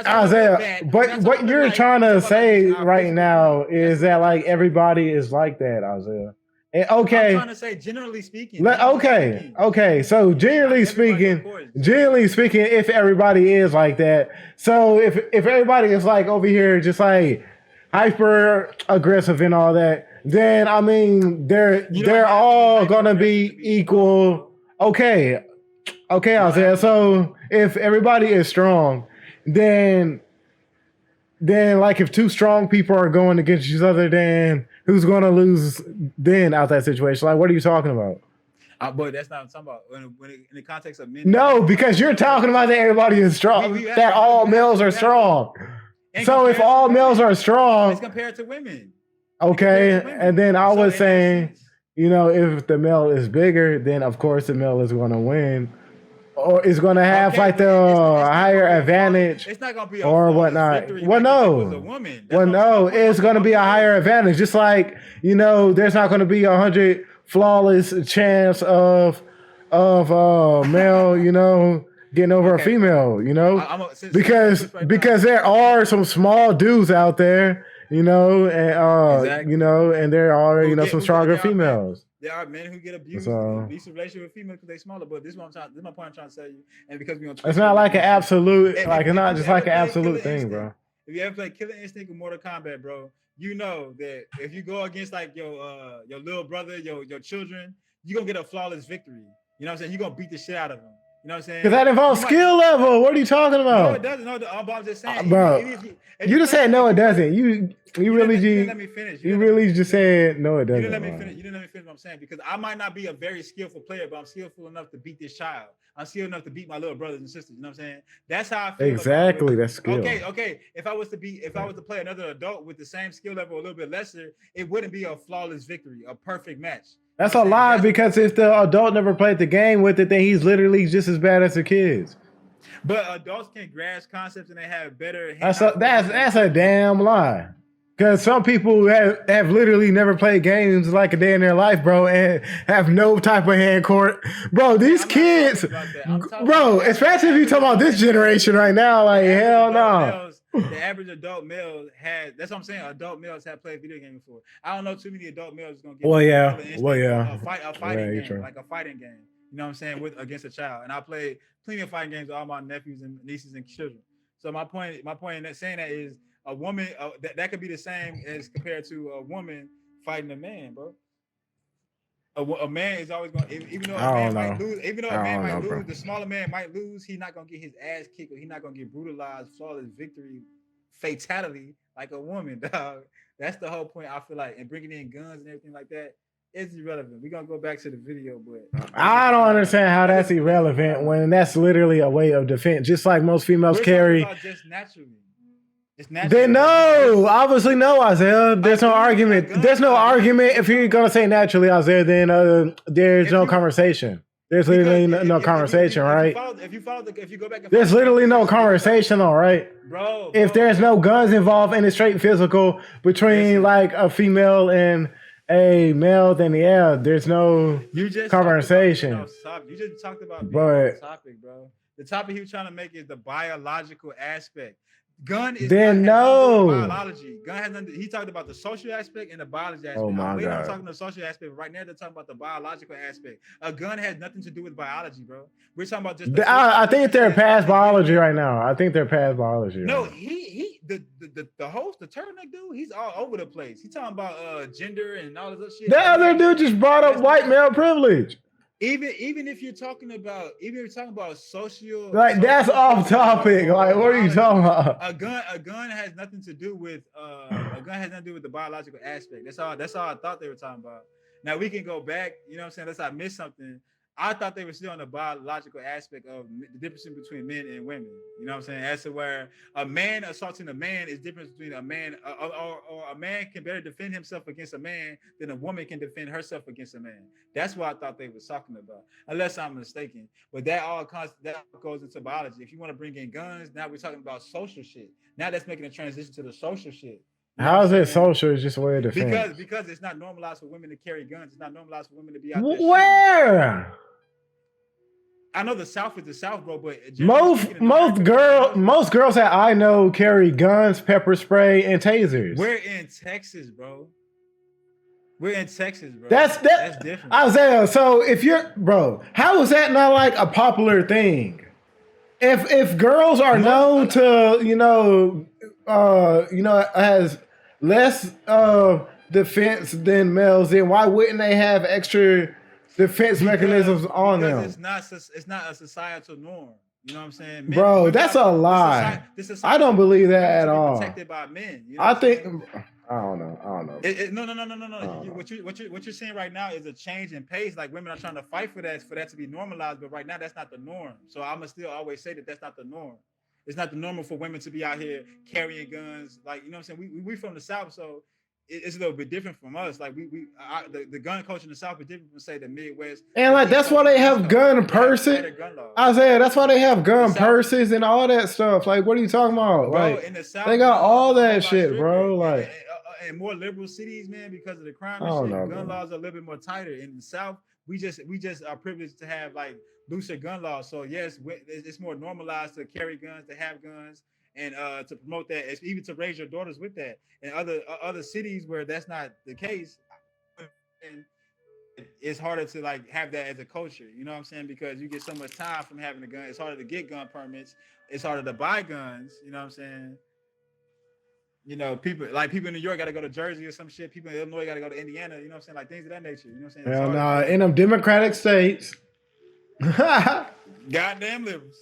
Isaiah, but what you're trying to say right now is that like everybody is like that, Isaiah. And okay, I'm trying to say generally speaking. Okay. So generally speaking, if everybody is like that, so if everybody is like over here just like hyper aggressive and all that, then I mean they're all gonna be equal. Okay, Isaiah. So if everybody is strong, then like if two strong people are going against each other, then who's going to lose then out that situation? Like, what are you talking about? But that's not what I'm talking about. When in the context of men. No, because you're talking about that everybody is strong, that all males are strong. So if all males are strong. It's compared to women. Okay, and then I was saying, you know, if the male is bigger, then of course the male is going to win. Or is going to have like the higher advantage, it's not gonna be or whatnot. Well, no, it's going to be a higher advantage. Just like, you know, there's not going to be 100 flawless chance of male, you know, getting over a female, you know, because there are some small dudes out there, you know, and you know, and there are, you know, some stronger females. There are men who get abused, abusive relationship with females because they're smaller. But this is my point I'm trying to tell you. And because we it's not like an absolute, like it's not just like an absolute thing, bro. If you ever play Killer Instinct or Mortal Kombat, bro, you know that if you go against like your little brother, your children, you're gonna get a flawless victory. You know what I'm saying? You're gonna beat the shit out of them. You know what I'm saying? Because that involves skill level. What are you talking about? No, it doesn't. No, I'm just saying, bro. if You just said no, it doesn't. You really didn't let me finish. You really just said no, it doesn't. You didn't let me finish. You didn't let me finish what I'm saying, because I might not be a very skillful player, but I'm skillful enough to beat this child. I'm skilled enough to beat my little brothers and sisters. You know what I'm saying? That's how I feel. Exactly, that's skill. Okay. If I was to play another adult with the same skill level, a little bit lesser, it wouldn't be a flawless victory, a perfect match. That's a lie, because if the adult never played the game with it, then he's literally just as bad as the kids. But adults can grasp concepts and they have better. That's a damn lie. Because some people have literally never played games like a day in their life, bro, and have no type of hand court. Bro, these kids, bro, especially if you talk about this generation right now, like, hell no. The average adult male that's what I'm saying, adult males have played video games before. I don't know too many adult males going to get a fighting game, like a fighting game. You know what I'm saying, against a child. And I played plenty of fighting games with all my nephews and nieces and children. So my point in saying that is, a woman that could be the same as compared to a woman fighting a man, bro. A man is always going, even though a man might lose, the smaller man might lose. He's not going to get his ass kicked, or he's not going to get brutalized, flawless victory, fatality like a woman, dog. That's the whole point, I feel like. And bringing in guns and everything like that, it's irrelevant. We're going to go back to the video, but I don't understand how that's irrelevant when that's literally a way of defense. Just like most females carry. Just naturally. Then no, obviously no, Isaiah. There's no argument. There's no argument. If you're gonna say naturally, Isaiah, then there's no conversation. There's literally no conversation, right? If you go back, there's literally no conversation, all right, bro. If there's no guns involved and it's straight physical between like a female and a male, then yeah, there's no conversation. You just talked about the topic, bro. The topic he was trying to make is the biological aspect. Gun is biology. Gun has nothing. He talked about the social aspect and the biology aspect. Oh my God. I'm talking the social aspect. Right now, they're talking about the biological aspect. A gun has nothing to do with biology, bro. We're talking about just. I think they're past biology right now. No, the host, the turtleneck dude, he's all over the place. He's talking about gender and all this other shit. The other dude just brought up white male privilege. Even if you're talking about social, like that's off topic. Like what are you talking about? A gun has nothing to do with the biological aspect. That's all I thought they were talking about. Now we can go back. You know what I'm saying? Unless I missed something. I thought they were still on the biological aspect of the difference between men and women. You know what I'm saying? As to where a man assaulting a man is different between a man or a man can better defend himself against a man than a woman can defend herself against a man. That's what I thought they was talking about, unless I'm mistaken. But that goes into biology. If you want to bring in guns, now we're talking about social shit. Now that's making a transition to the social shit. How is it social? It's just a way of defense. Because it's not normalized for women to carry guns. It's not normalized for women to be out there. Where? I know the South is the South, bro, but most girls that I know carry guns, pepper spray, and tasers. We're in Texas, bro. That's different, Isaiah. So if you're, bro, how is that not like a popular thing? If girls are known to has less defense than males, then why wouldn't they have extra defense mechanisms on them? It's not a societal norm. You know what I'm saying? Bro, that's a lie. I don't believe that at all. Protected by men. You know I don't know. No. What you're saying right now is a change in pace. Like women are trying to fight for that to be normalized, but right now that's not the norm. So I'm gonna still always say that's not the norm. It's not the normal for women to be out here carrying guns. Like, you know what I'm saying? We from the South, so it's a little bit different from us. Like the gun culture in the South is different from, say, the Midwest. And like that's why they have gun purses. Isaiah, that's why they have gun purses and all that stuff. Like, what are you talking about? Bro, like in the South, they got all that shit, bro. Like in more liberal cities, man, because of the crime and shit, gun laws are a little bit more tighter. In the South, we just are privileged to have like looser gun laws. So yes, it's more normalized to carry guns, to have guns, and to promote that, even to raise your daughters with that. In other cities where that's not the case, and it's harder to like have that as a culture. You know what I'm saying? Because you get so much time from having a gun. It's harder to get gun permits. It's harder to buy guns. You know what I'm saying? You know, people in New York got to go to Jersey or some shit. People in Illinois got to go to Indiana. You know what I'm saying? Like things of that nature. You know what I'm saying? Hell nah, in them Democratic states. Goddamn liberals.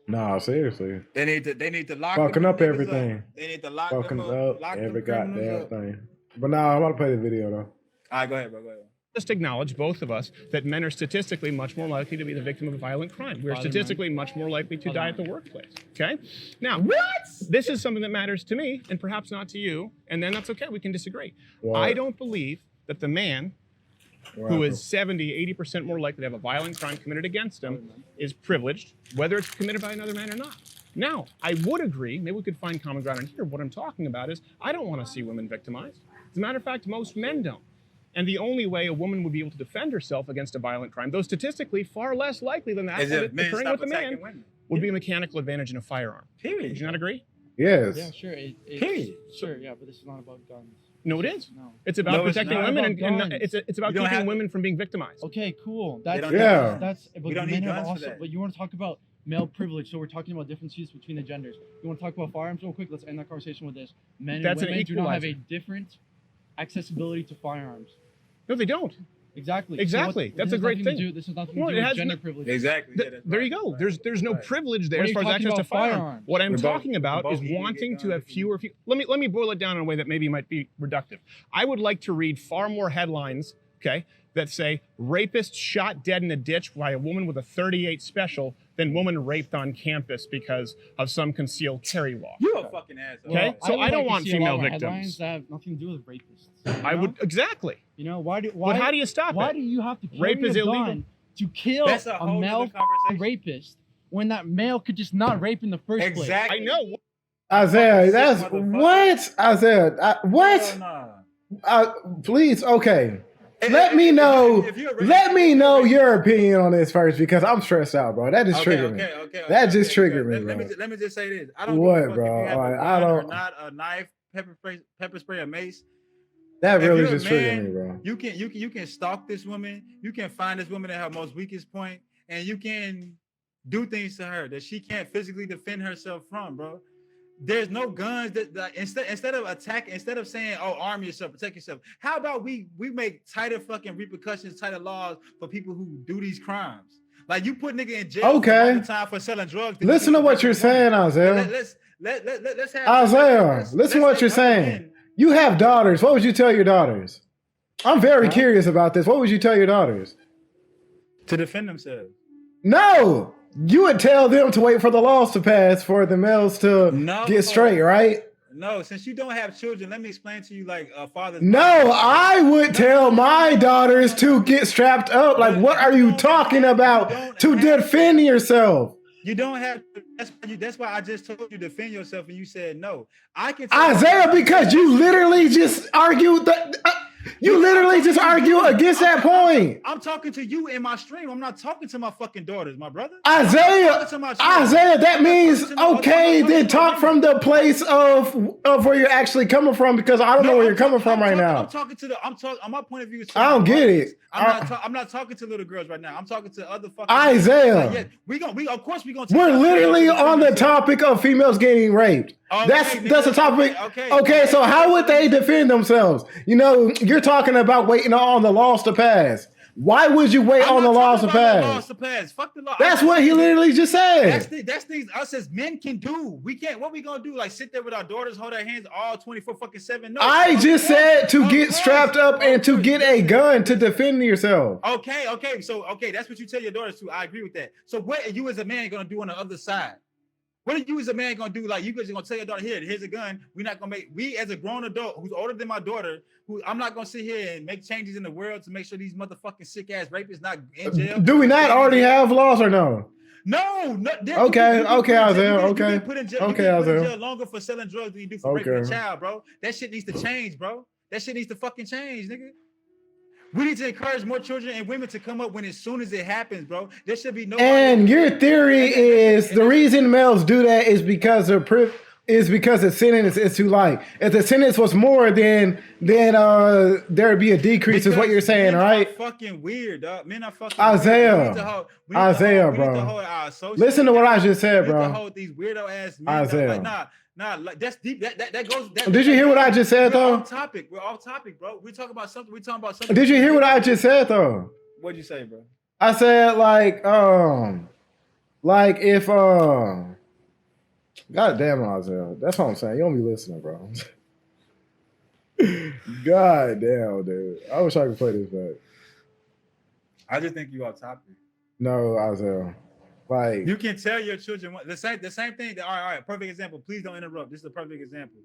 No, seriously. They need to lock Fucking them up niggas everything. They need to lock Fucking them up lock every them criminals goddamn up. thing. But nah, I'm about to play the video though. All right, go ahead, bro. Go ahead. Just acknowledge, both of us, that men are statistically much more likely to be the victim of a violent crime. We're statistically much more likely to die at the workplace. Okay? Now, this is something that matters to me, and perhaps not to you, and then that's okay. We can disagree. What? I don't believe that the man who is 70, 80% more likely to have a violent crime committed against him is privileged, whether it's committed by another man or not. Now, I would agree, maybe we could find common ground in here. What I'm talking about is I don't want to see women victimized. As a matter of fact, most men don't. And the only way a woman would be able to defend herself against a violent crime, though statistically far less likely than that, Is if men occurring stop with a man, attacking women. would be a mechanical advantage in a firearm. Period. Would you not agree? Yes. Yeah, sure. Period. Sure, yeah, but this is not about guns. No, it is. No. It's about No, it's protecting not women, about and guns. it's about You don't keeping have- women from being victimized. Okay, cool. They That's don't Yeah. That's but We don't need men have guns for also. that. But you want to talk about male privilege, so we're talking about differences between the genders. You want to talk about firearms real quick? Let's end that conversation with this. Men That's an and women do not have a equalizer. different accessibility to firearms. No, they don't. Exactly. Exactly. That's this a has great nothing to thing. do- This has nothing Well, to it do with has gender no- privilege. Exactly. Yeah, that's There right. you go. Right. There's no Right. privilege there What are as you far as talking access to about firearms. firearms? What I'm We're both- talking about we're is both eating wanting it to down. have fewer. Let me boil it down in a way that maybe might be reductive. I would like to read far more headlines, okay, that say rapist shot dead in a ditch by a woman with a .38 special than woman raped on campus because of some concealed carry law. You a fucking asshole. Okay, so would I don't like to want see a lot female more victims. headlines that have nothing to do with rapists. I would exactly. You know why? Why? But how do you stop Why it? do you have to carry Rape is a illegal. gun to kill That's a a whole male other conversation. rapist when that male could just not rape in the first place? Exactly. I know. Isaiah, that's Sick motherfucker. what? Isaiah, what? Hell nah. Please, okay. If- Let if- me if- know. if you're a Let racist- me know your opinion on this first because I'm stressed out, bro. That just Okay, triggered me. okay. That just triggered me, Let bro. let me just say this. I don't What, give a fuck bro? if you have Alright, a I gun or don't- not a knife, pepper spray, a mace. That If really you're a just triggered man, me, bro. You can stalk this woman. You can find this woman at her most weakest point, and you can do things to her that she can't physically defend herself from, bro. There's no guns that instead of saying, oh, arm yourself, protect yourself. How about we make tighter fucking repercussions, tighter laws for people who do these crimes? Like you put nigga in jail Okay. all the time for selling drugs. Listen to what you're saying, Isaiah. Let's have Isaiah, listen to what you're have saying. men- You have daughters. What would you tell your daughters? I'm very curious about this. What would you tell your daughters? to defend themselves. No, you would tell them to wait for the laws to pass for the males to No. get straight, right? No, since you don't have children, let me explain to you like a father's. No, I would tell my daughters to get strapped up. Like, what are you talking about? To defend yourself. You don't have. That's why I just told you defend yourself, and you said no. I can tell Isaiah, because you literally just argued that. You literally just argue against that point. I'm talking to you in my stream. I'm not talking to my fucking daughters, my brother. Isaiah, that means okay. Then talk from the place of where you're actually coming from, because I don't know where you're coming from right now. I'm talking to the. I'm talking. On my point of view. I don't get it. I'm not talking to little girls right now. I'm talking to other fucking. Isaiah. Yeah, we of course we gonna. We're literally on the topic of females getting raped. Okay, That's a topic. Okay. So how would they defend themselves? You know, you're talking about waiting on the laws to pass. Why would you wait on the laws to pass? Fuck the law. That's what he literally just said. That's things us as men can do. We can't. What we gonna do? Like sit there with our daughters, hold our hands all 24/7? No. I just said to get strapped up and to get a gun to defend yourself. Okay. So that's what you tell your daughters to. I agree with that. So what are you as a man gonna do on the other side? What are you as a man gonna do? Like you guys are gonna tell your daughter, here's a gun. We're not gonna make. We as a grown adult who's older than my daughter, who I'm not gonna sit here and make changes in the world to make sure these motherfucking sick ass rapists not in jail. Do we not already have laws or no? No. Okay, Isaiah. Okay, You get put in jail Isaiah. longer for selling drugs than you do for raping a child, bro. That shit needs to change, bro. That shit needs to fucking change, nigga. We need to encourage more children and women to come up when as soon as it happens, bro. There should be no. And your theory is the reason males do that is because because the sentence is too light. If the sentence was more, then there'd be a decrease. Is what you're saying, right? Men are fucking weird, dog. Men are fucking Isaiah, weird. bro. Listen to what I just said, We need to bro. hold these weirdo ass men. Isaiah. Like, like that's deep. That goes. Did you hear what I just said, though? We're off topic, bro. We're talking about something. Did you hear what I just said, though? What'd you say, bro? I said, like, like if God damn, Isaiah. That's what I'm saying. You don't be listening, bro. God damn, dude. I wish I could play this back. I just think you off topic. No, Isaiah. Like You can tell your children the same thing. All right. Perfect example. Please don't interrupt. This is a perfect example.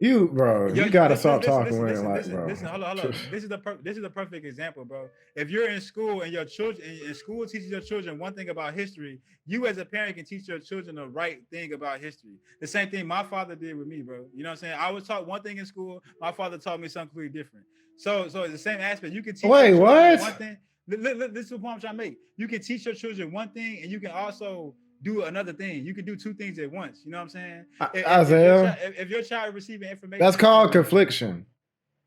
you, bro. You gotta stop talking when listen, like, listen, bro. listen, hold on. This is the perfect example, bro. If you're in school and your children in school teaches your children one thing about history, you as a parent can teach your children the right thing about history. The same thing my father did with me, bro. You know what I'm saying? I was taught one thing in school. My father taught me something completely different. So it's the same aspect. You can teach Wait, your what? one thing. This is the point I'm trying to make. You can teach your children one thing, and you can also do another thing. You can do two things at once. You know what I'm saying? Isaiah, If your child is receiving information, that's called confliction.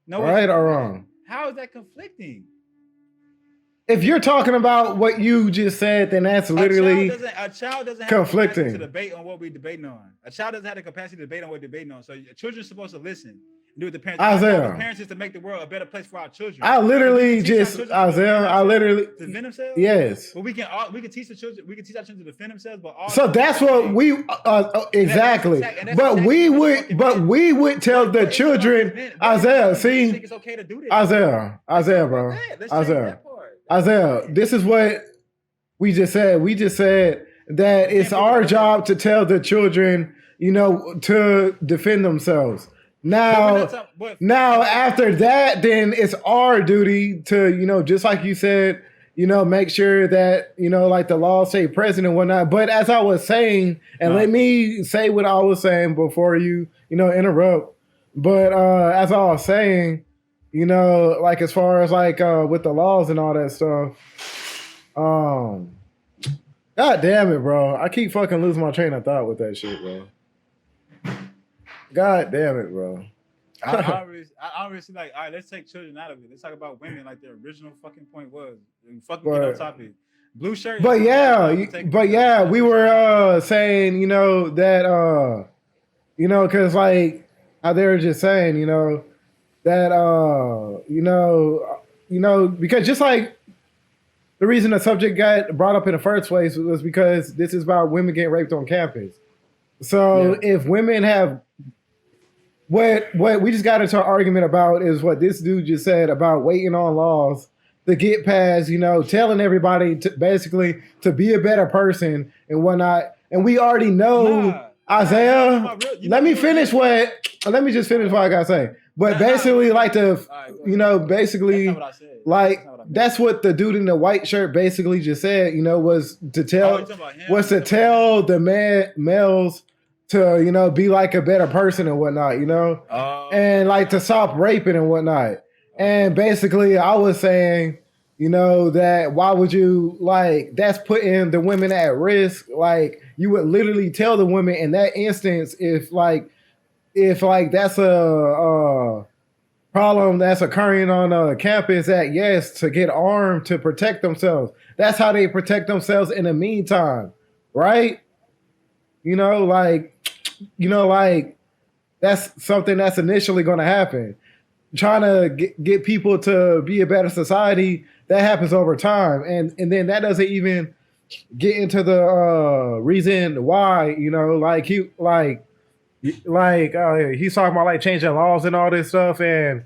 no, Right or wrong? How is that conflicting? If you're talking about what you just said, then that's literally a child doesn't have conflicting. the capacity to debate on what we're debating on. A child doesn't have the capacity to debate on what we're debating on. So children are supposed to listen and do what the parents. Isaiah. The parents is to make the world a better place for our children. I literally just Isaiah. I literally defend themselves. Yes. But we can teach the children. We can teach our children to defend themselves. But all So that's what we exactly. But we would tell the children, Isaiah. See, it's okay to do this. Isaiah, bro, Isaiah. This is what we just said. We just said that it's our job to tell the children, to defend themselves. Now, after that, then it's our duty to, just like you said, make sure that, like the laws say present and whatnot. But as I was saying, and let me say what I was saying before you, interrupt. But as I was saying, like as far as like with the laws and all that stuff, God damn it, bro. I keep fucking losing my train of thought with that shit, bro. God damn it, bro. I always see like, all right, let's take children out of it. Let's talk about women like their original fucking point was. Fucking get on topic. Blue shirt. But yeah, we were saying, that because like how they were just saying, that because just like the reason the subject got brought up in the first place was because this is about women getting raped on campus. So if women have what we just got into an argument about is what this dude just said about waiting on laws to get past, telling everybody basically to be a better person and whatnot. And we already know, Isaiah, let me just finish what I gotta say. But basically like basically like that's what the dude in the white shirt basically just said, was to tell the males to, be like a better person and whatnot, and like to stop raping and whatnot. And basically I was saying, that why would you that's putting the women at risk. Like you would literally tell the women in that instance if that's a problem that's occurring on a campus that yes, to get armed to protect themselves. That's how they protect themselves in the meantime, right? That's something that's initially going to happen. Trying to get people to be a better society, that happens over time. And then that doesn't even get into the reason why, he's talking about like changing laws and all this stuff. And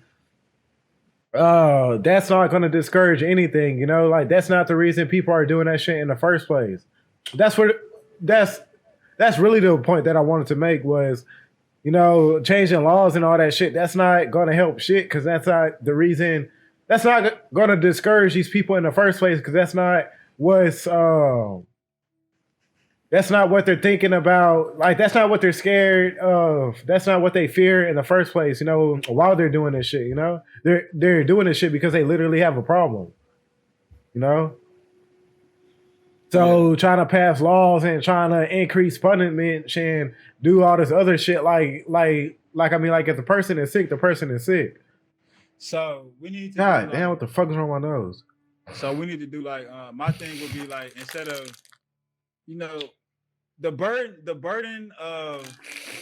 that's not going to discourage anything, that's not the reason people are doing that shit in the first place. That's really the point that I wanted to make was, changing laws and all that shit. That's not going to help shit because that's not the reason. That's not going to discourage these people in the first place because that's not what they're thinking about. Like, that's not what they're scared of. That's not what they fear in the first place, while they're doing this shit, They're doing this shit because they literally have a problem, So trying to pass laws and trying to increase punishment and do all this other shit, like if the person is sick, the person is sick. So we need to. God damn, what the fuck is wrong with my nose? So we need to do my thing would be like instead of, the burden of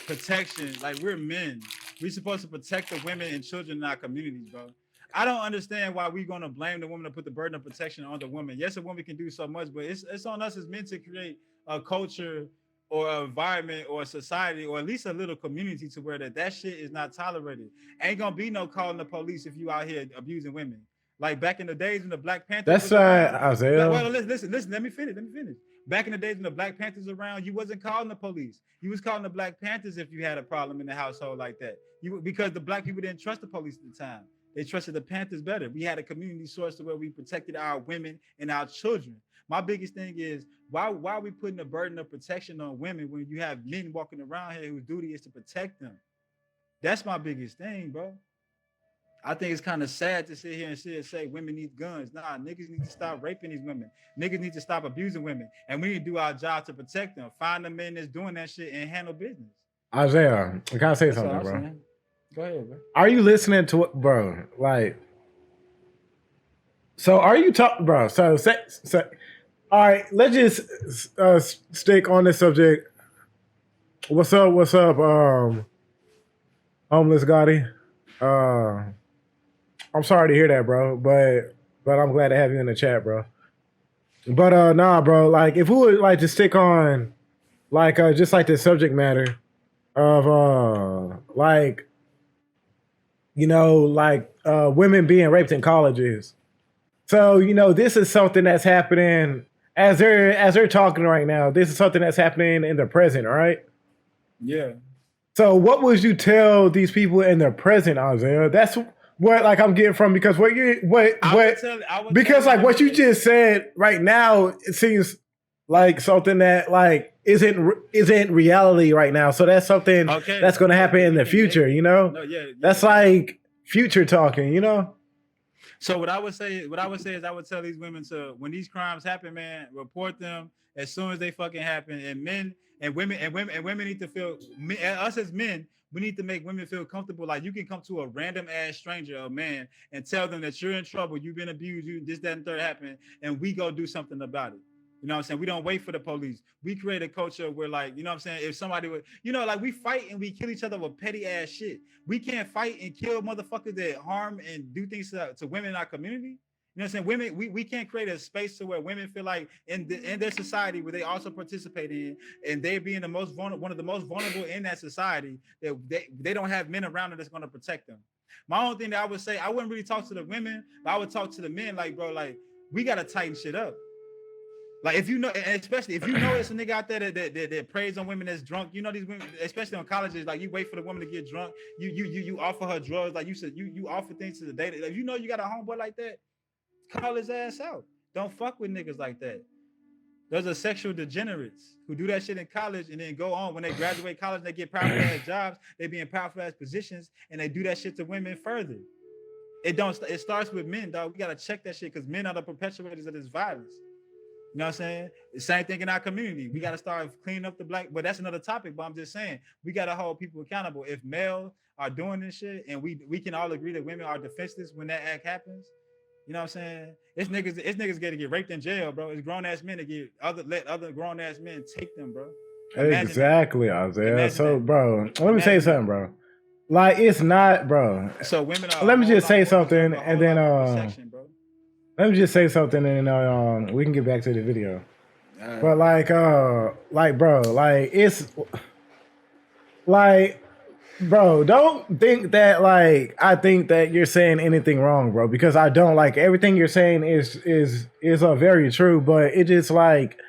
protection. Like we're men, we're supposed to protect the women and children in our communities, bro. I don't understand why we're gonna blame the woman to put the burden of protection on the woman. Yes, a woman can do so much, but it's on us as men to create a culture or an environment or a society or at least a little community to where that shit is not tolerated. Ain't gonna be no calling the police if you out here abusing women. Like back in the days when the Black Panthers That's was around, Isaiah. well, listen. Let me finish. Back in the days when the Black Panthers around, you wasn't calling the police. You was calling the Black Panthers if you had a problem in the household like that. Because the black people didn't trust the police at the time. They trusted the Panthers better. We had a community source to where we protected our women and our children. My biggest thing is why are we putting the burden of protection on women when you have men walking around here whose duty is to protect them? That's my biggest thing, bro. I think it's kind of sad to sit here and say women need guns. Nah, niggas need to stop raping these women. Niggas need to stop abusing women. And we need to do our job to protect them. Find the men that's doing that shit and handle business. Isaiah, can I say something, bro? Saying. Go ahead, bro. Are you listening to it, bro? Like, so are you talking, bro? So, all right, let's just stick on this subject. What's up, homeless Gotti? I'm sorry to hear that, bro, but I'm glad to have you in the chat, bro. But nah, bro, like if we would like to stick on like just like the subject matter of like you know, like women being raped in colleges. So, you know, this is something that's happening as they're talking right now. This is something that's happening in the present, right? Yeah. So what would you tell these people in the present, Isaiah? That's what like I'm getting from, because what you just said right now, it seems like something that like isn't reality right now. So that's something that's going to happen in the future, you know? No, yeah. That's like future talking, you know? So what I would say is I would tell these women to, when these crimes happen, man, report them as soon as they fucking happen. And men and women need to feel, us as men, we need to make women feel comfortable. Like you can come to a random ass stranger, a man, and tell them that you're in trouble, you've been abused, this, that, and third happened, and we go do something about it. You know what I'm saying? We don't wait for the police. We create a culture where, like, you know what I'm saying? If somebody would, you know, like we fight and we kill each other with petty ass shit. We can't fight and kill motherfuckers that harm and do things to women in our community. You know what I'm saying? Women, we can't create a space to where women feel like in their society where they also participate in, and they being the most vulnerable, one of the most vulnerable in that society, that they don't have men around them that's going to protect them. My only thing that I would say, I wouldn't really talk to the women, but I would talk to the men like, bro, like we got to tighten shit up. Like if you know, and especially if you know it's a nigga out there that preys on women that's drunk, you know these women, especially on colleges, like you wait for the woman to get drunk, you offer her drugs, like you said, you offer things to the date. If you know you got a homeboy like that, call his ass out. Don't fuck with niggas like that. Those are sexual degenerates who do that shit in college and then go on when they graduate college, they get powerful ass jobs, they be in powerful ass positions, and they do that shit to women further. It starts with men, dog. We gotta check that shit because men are the perpetuators of this violence. You know what I'm saying? The same thing in our community. We got to start cleaning up the black, but that's another topic. But I'm just saying, we got to hold people accountable. If males are doing this shit and we can all agree that women are defenseless when that act happens, you know what I'm saying? It's niggas got to get raped in jail, bro. It's grown ass men to let other grown ass men take them, bro. Exactly, Isaiah. So, bro, let me say something, bro. Like, it's not, bro. So women are. Let me just say something, and then bro. let me just say something, and we can get back to the video. Right. But like, bro, like it's like, bro, don't think that like I think that you're saying anything wrong, bro, because I don't. Like everything you're saying is very true, but it just like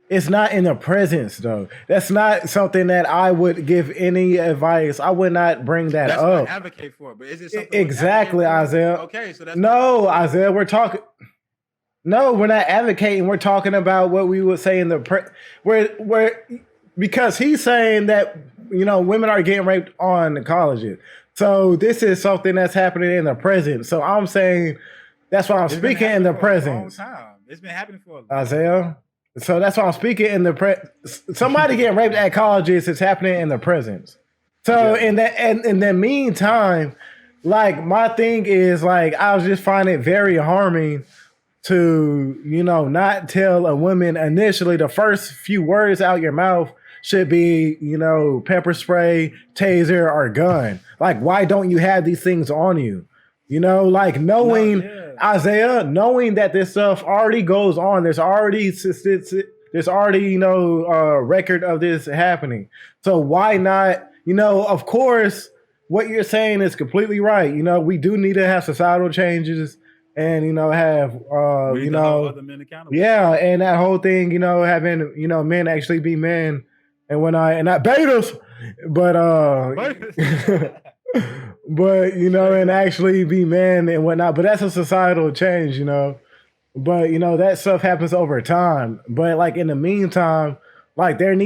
it's not in the presence though. That's not something that I would give any advice. I would not bring that that's up. What I advocate for, but is it something exactly, Isaiah? Okay, so that's no, Isaiah. We're talking. No, we're not advocating. We're talking about what we would say in the because he's saying that, you know, women are getting raped on the colleges. So this is something that's happening in the present. So I'm saying that's why I'm speaking in the present. It's been happening for a long time. Isaiah. So that's why I'm speaking in the somebody getting raped at colleges is happening in the present. So in the meantime, like my thing is like I was just find it very harming to, you know, not tell a woman initially the first few words out your mouth should be, you know, pepper spray, taser, or gun. Like, why don't you have these things on you? You know, like knowing, Isaiah, knowing that this stuff already goes on. There's already There's already, record of this happening. So why not, of course, what you're saying is completely right. We do need to have societal changes and, have, We need to hold other men accountable. yeah, and that whole thing, having, men actually be men and and not betas, but, but, and actually be men and whatnot. But that's a societal change, But, that stuff happens over time. But, like, in the meantime, like, there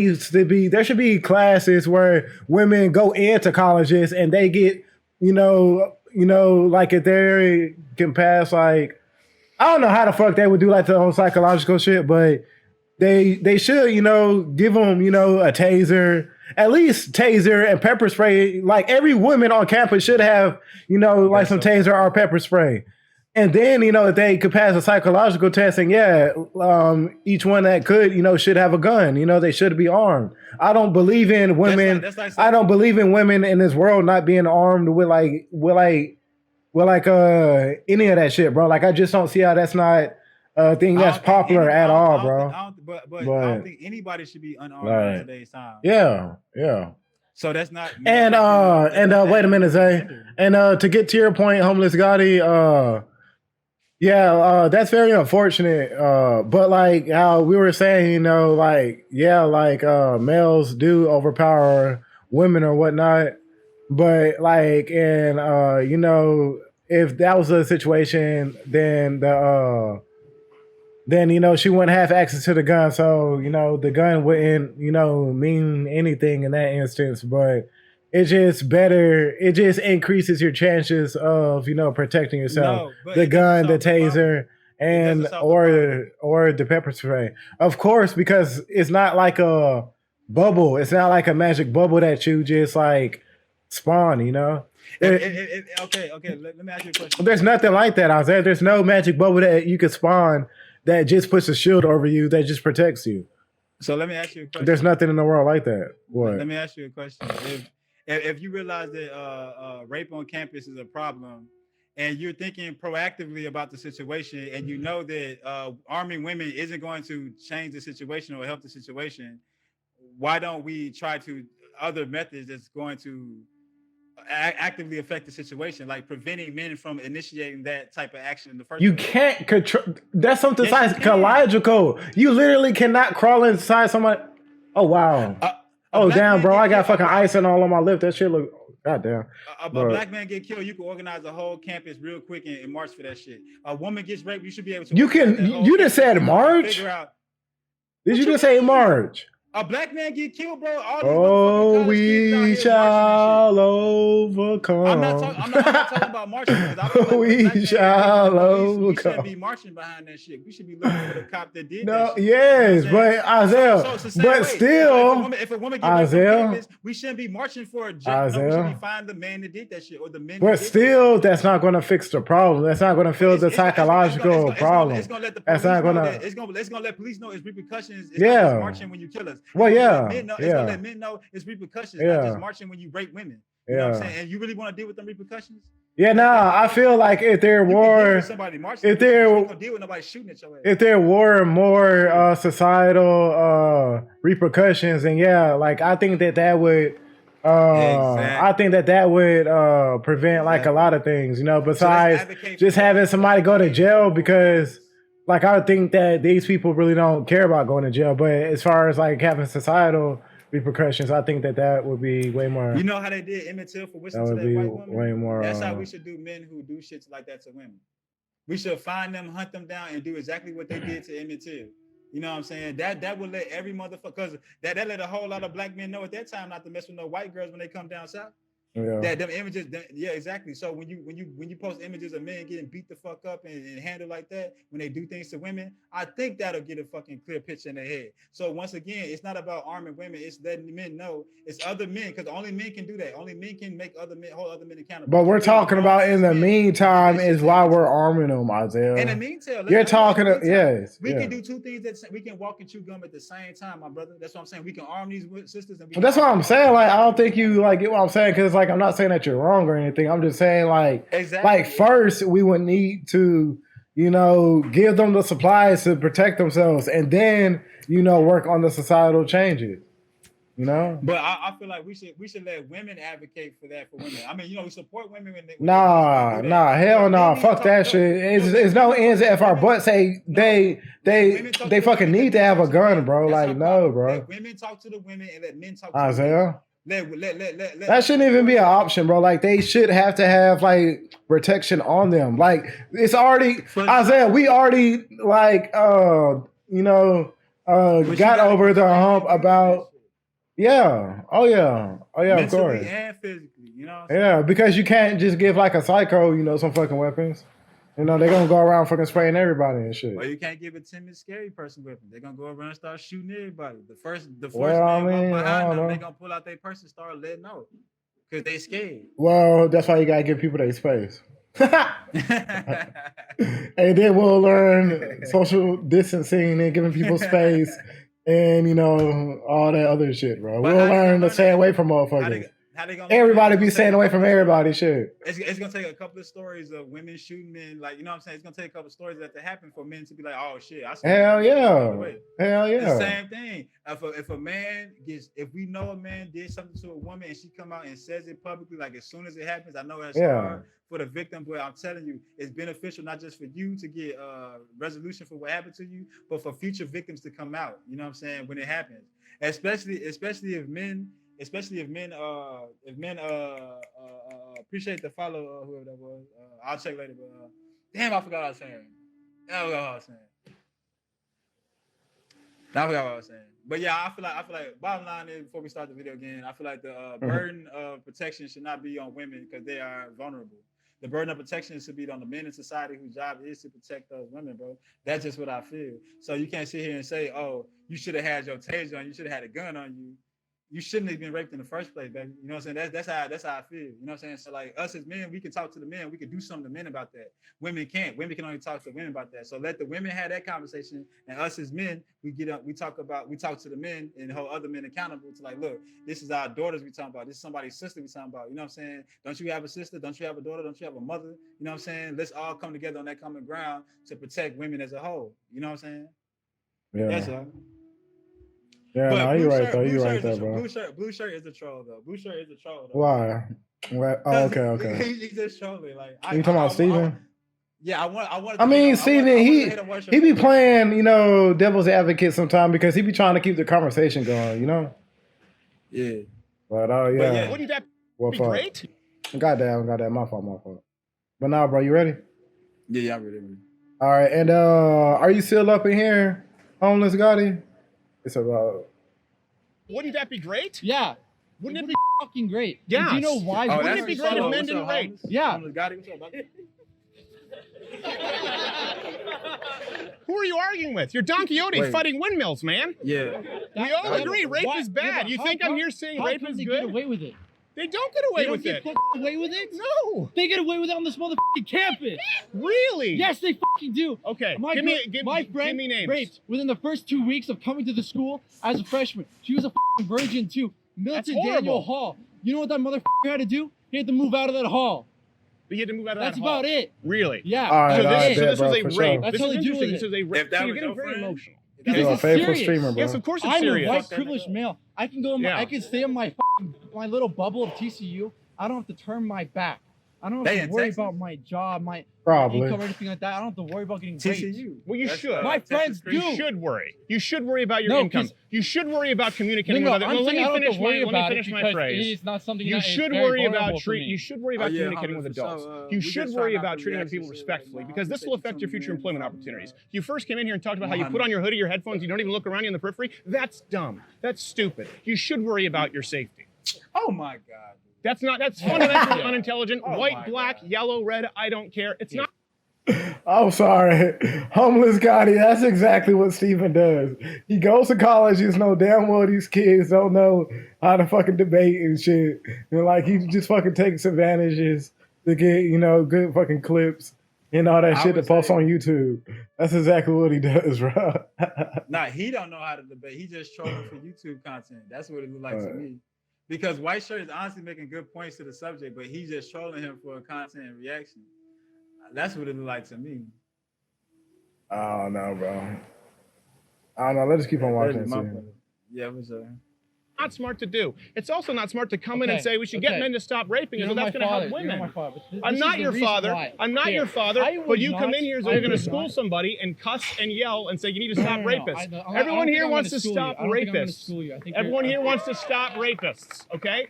should be classes where women go into colleges and they get, like, if they can pass, like, I don't know how the fuck they would do, like, the whole psychological shit, but they should, give them, a taser, at least taser and pepper spray. Like, every woman on campus should have, like, some taser or pepper spray. And then, if they could pass a psychological test, and each one that could, should have a gun. They should be armed. I don't believe in women. I don't believe in women in this world not being armed with any of that shit, bro. Like, I just don't see how that's not a thing that's popular at all, bro. But I don't think anybody should be unarmed in today's time. Yeah. So that's not. And wait a minute, Zay. And to get to your point, Homeless Gotti, that's very unfortunate. But like how we were saying, males do overpower women or whatnot. But like, and if that was a situation, then she wouldn't have access to the gun. So the gun wouldn't mean anything in that instance. But it's just better. It just increases your chances of protecting yourself. No, the gun, the taser, and or the pepper spray. Of course, because it's not like a bubble. It's not like a magic bubble that you just like spawn. Okay. Let me ask you a question. There's nothing like that, Isaiah. There's no magic bubble that you could spawn that just puts a shield over you that just protects you. So let me ask you a question. There's nothing in the world like that. What? Let me ask you a question. If you realize that rape on campus is a problem, and you're thinking proactively about the situation, and you know that arming women isn't going to change the situation or help the situation, why don't we try to other methods that's going to actively affect the situation, like preventing men from initiating that type of action in the first place? You can't control. That's something psychological. You literally cannot crawl inside someone. Oh wow. Damn, bro! I got fucking icing all on my lip. That shit look. Goddamn. A black man get killed, you can organize a whole campus real quick and march for that shit. A woman gets raped, you should be able to. You can. You just said march. Did you just say march? A black man get killed, bro. All we shall overcome. I'm not talking about marching. We shall overcome. We shouldn't be marching behind that shit. We should be looking for the cop that did that shit. Yes, but Isaiah, but still, if a woman gets raped on campus, we shouldn't be marching for a judge. No, we should be finding the man that did that shit or the men. But still, that's not going to fix the problem. That's not going to fix the psychological problem. It's going to let the police know. It's going to let police know it's repercussions. It's not just marching when you kill us. Well, yeah. It's gonna let men know it's repercussions, not just marching when you rape women. You know what I'm saying? And you really want to deal with them repercussions? Yeah, I feel like if there were more societal repercussions, and I think that would I think that would prevent like a lot of things, besides just having somebody go to jail, because like, I would think that these people really don't care about going to jail. But as far as like having societal repercussions, I think that would be way more. You know how they did Emmett Till for whistling to that white woman? Way more. That's how we should do men who do shit like that to women. We should find them, hunt them down, and do exactly what they did to Emmett Till. You know what I'm saying? That would let every motherfucker, because that let a whole lot of black men know at that time not to mess with no white girls when they come down south. Yeah. That them images, exactly. So when you post images of men getting beat the fuck up and handled like that when they do things to women, I think that'll get a fucking clear picture in their head. So once again, it's not about arming women; it's letting men know it's other men, because only men can do that. Only men can make hold other men accountable. But we're talking about in the meantime is why we're arming them, Isaiah. In the meantime, you're talking. Yes, we can do two things. That we can walk and chew gum at the same time, my brother. That's what I'm saying. We can arm these sisters. And that's what I'm saying. Like, I don't think you get what I'm saying, because I'm not saying that you're wrong or anything. I'm just saying like first we would need to give them the supplies to protect themselves, and then work on the societal changes. But I feel like we should let women advocate for that for women. I mean, we support women when they Nah, hell no, fuck that shit. It's no ends if our butts say they fucking need to have a gun, bro. Like, no, bro. Let women talk to the women and let men talk to Isaiah. the men. Let That shouldn't even be an option, bro. Like, they should have to have like protection on them. Like, it's already Isaiah. We already like got over the hump about. Yeah. Oh yeah. Mentally of course. and physically, Yeah, because you can't just give like a psycho, some fucking weapons. They're gonna go around fucking spraying everybody and shit. Or you can't give a timid, scary person weapon. They're gonna go around and start shooting everybody. The first Well, man walk behind them, they're gonna pull out their purse and start letting out because they scared. Well, that's why you gotta give people their space. And then we'll learn social distancing and giving people space. And all that other shit, bro. We'll learn to stay away from motherfuckers. Everybody be staying away from everybody, shit. It's gonna take a couple of stories of women shooting men, like what I'm saying. It's gonna take a couple of stories that happen for men to be like, oh shit, I see. Hell yeah. The same thing. If a man if we know a man did something to a woman and she come out and says it publicly, like as soon as it happens, I know it's hard for the victim, but I'm telling you, it's beneficial not just for you to get resolution for what happened to you, but for future victims to come out. You know what I'm saying? When it happens, especially if men appreciate the follow, whoever that was. I'll check later, but damn, I forgot what I was saying. I forgot what I was saying. But yeah, I feel like bottom line is, before we start the video again, I feel like the burden of protection should not be on women because they are vulnerable. The burden of protection should be on the men in society whose job is to protect those women, bro. That's just what I feel. So you can't sit here and say, oh, you should have had your taser on, you should have had a gun on you. You shouldn't have been raped in the first place, baby. You know what I'm saying? That's how I feel. You know what I'm saying? So like us as men, we can talk to the men. We can do something to men about that. Women can't. Women can only talk to women about that. So let the women have that conversation, and us as men, we talk to the men and hold other men accountable to like, look, this is our daughters we talking about. This is somebody's sister we talking about. You know what I'm saying? Don't you have a sister? Don't you have a daughter? Don't you have a mother? You know what I'm saying? Let's all come together on that common ground to protect women as a whole. You know what I'm saying? Yeah. That's all. Yeah, no, you're right though. You're right though, bro. Blue shirt is a troll though. Why? What? Oh, okay. He's just trolling. Like, you talking about Steven? Yeah, I want. I mean, Steven, he be playing, devil's advocate sometimes because he be trying to keep the conversation going, Yeah. But yeah. Wouldn't that be great? Goddamn, my fault. But now, bro, you ready? Yeah, I'm ready. All right, and are you still up in here, homeless Gotti? It's about. Wouldn't that be great? Yeah. Wouldn't it be fucking great? Yeah. Do you know why? Wouldn't it be great if men didn't rape? Yeah. Who are you arguing with? You're Don Quixote fighting windmills, man. Yeah. We all agree rape is bad. You think I'm here saying rape is good? Get away with it? They don't get away with it. They don't get away with it? No. They get away with it on this motherfucking campus. Really? Yes, they fucking do. Okay. My friend me names. Raped within the first 2 weeks of coming to the school as a freshman. She was a fucking virgin too. Milton Daniel Hall. You know what that motherfucker had to do? He had to move out of that hall. He had to move out of That's that hall. about it. Really? Yeah. Right, so this was a rape. Sure. That's this how is they do interesting. it. This is a rape. If that So you're was getting your very friend, emotional. This You're a is faithful serious. streamer, bro. Yes, of course it's I'm serious. a white privileged male. I can go. I can stay in my little bubble of TCU. I don't have to turn my back. I don't have to worry about my job, my income, or anything like that. I don't have to worry about getting raped. Well, you should. My friends do. You should worry. You should worry about your income. You should worry about communicating with others. Let me finish my phrase. It is not something you that should is worry very about vulnerable for me. You should worry about communicating with adults. You should worry about treating other people respectfully because this will affect your future employment opportunities. You first came in here and talked about how you put on your hoodie, your headphones, you don't even look around you in the periphery. That's dumb. That's stupid. You should worry about your safety. Oh my God. That's fundamentally unintelligent. White, black, yellow, red, I don't care. It's not. I'm sorry. Homeless Gotti, that's exactly what Steven does. He goes to college, he's know damn well these kids don't know how to fucking debate and shit. And like he just fucking takes advantages to get, good fucking clips and all that shit to post on YouTube. That's exactly what he does, bro. Nah, he don't know how to debate. He just trolling for YouTube content. That's what it look like to me. Because White Shirt is honestly making good points to the subject, but he's just trolling him for content and reaction. That's what it look like to me. I don't know, bro. I don't know. Let's keep on watching. Yeah, it was Not smart to do. It's also not smart to come in and say we should get men to stop raping, so that's going to help women. I'm not your father. I'm not your father. But you come in here, so you're going to school somebody and cuss and yell and say you need to stop rapists. Everyone here wants to stop rapists. Everyone here wants to stop rapists. Okay.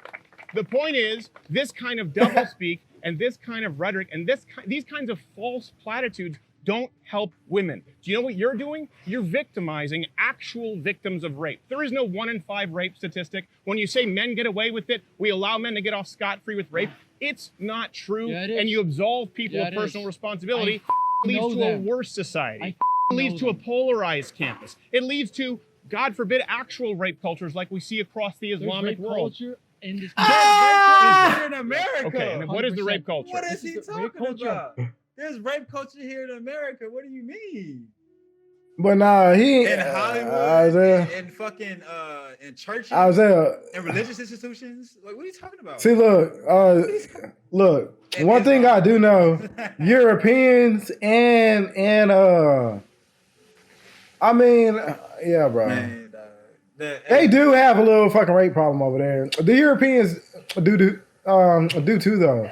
The point is, this kind of doublespeak and this kind of rhetoric and these kinds of false platitudes don't help women. Do you know what you're doing? You're victimizing actual victims of rape. There is no 1 in 5 rape statistic. When you say men get away with it, we allow men to get off scot-free with rape, it's not true. Yeah, and you absolve people of personal responsibility. It leads to a worse society. It leads to a polarized campus. It leads to, God forbid, actual rape cultures like we see across the Islamic world. in this here in America. Okay, and what is the rape culture? What is he talking about? There's rape culture here in America. What do you mean? But nah, he in Hollywood, in fucking in churches, in religious institutions. Like, what are you talking about? See, look. One thing I do know, Europeans and I mean, yeah, bro. Man, they do have a little fucking rape problem over there. The Europeans do too, though.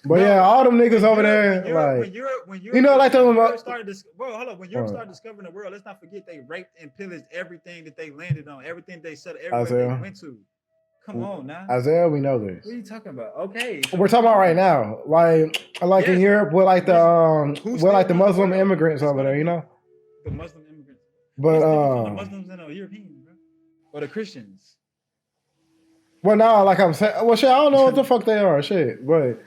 But yeah, all them niggas over there, when Europe started discovering the world, let's not forget they raped and pillaged everything that they landed on, everything they set, everything they went to. Come on now, Isaiah, we know this. What are you talking about? Okay, we're talking about right now, like in Europe, with like the Muslim immigrants over there, you know. The Muslim immigrants, but the Muslims and the Europeans, bro, or the Christians. Well, no, like I'm saying, well, shit, I don't know what the fuck they are, shit, but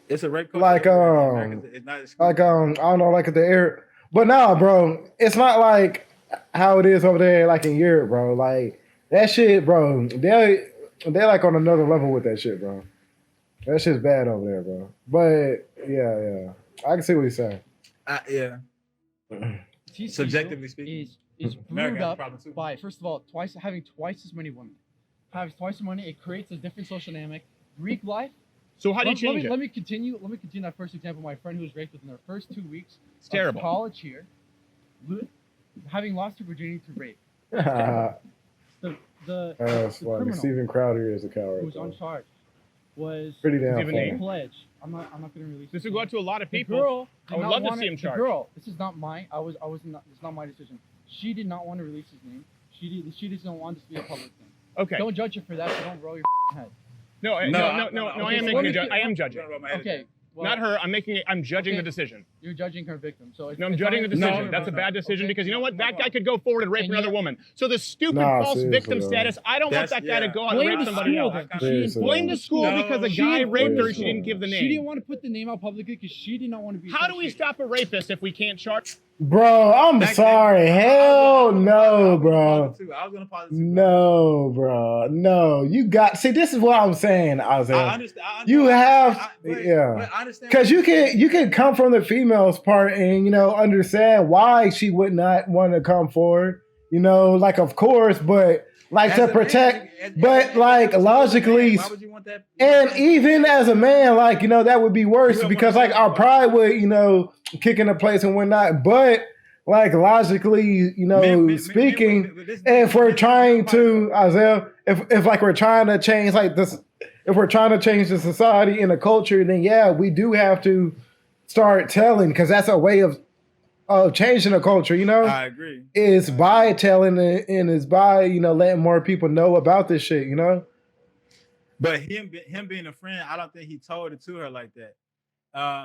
it's a rape culture. Like it's not I don't know, like the air, but nah, bro, it's not like how it is over there, like in Europe, bro. Like that shit, bro. They're like on another level with that shit, bro. That shit's bad over there, bro. But yeah, I can see what he's saying. Yeah. Subjectively speaking, is brewed up by, first of all, having twice as many women. Having twice as many, it creates a different social dynamic. Greek life. So how do you change it? Let me continue that first example. My friend who was raped within their first 2 weeks of college here, having lost her virginity to rape. the criminal, Steven Crowder is a coward. Who was uncharged was pretty damn funny. Pledge. I'm not going to release. This would go out to a lot of people. I would love to see him charged. The girl. This is not mine. It's not my decision. She did not want to release his name. She doesn't want this to be a public thing. Okay. Don't judge her for that. So don't roll your head. No, I am judging. Okay. Well, not her. I'm judging the decision. You're judging her victim. So I'm judging the decision. That's a bad decision because you know what? That guy could go forward and rape another woman. So the stupid false victim status, I don't want that guy to go out and rape somebody else. Blame the school because a guy raped her. She didn't give the name. She didn't want to put the name out publicly because she did not want to be. How do we stop a rapist if we can't charge? Bro, I'm sorry. Hell no, bro. No, bro. No. You got, see, this is what I'm saying, Isaiah. I understand. You have, because you can come from the female's part and, understand why she would not want to come forward. Like, of course, but like to protect, but like logically, and even as a man, like, that would be worse because like our pride would, kick into place and whatnot. But like logically, speaking, if we're trying to, Isaiah, if like we're trying to change like this, if we're trying to change the society and the culture, then yeah, we do have to start telling, because that's a way of changing the culture, I agree. Is by telling and is by, letting more people know about this shit, But him being a friend, I don't think he told it to her like that.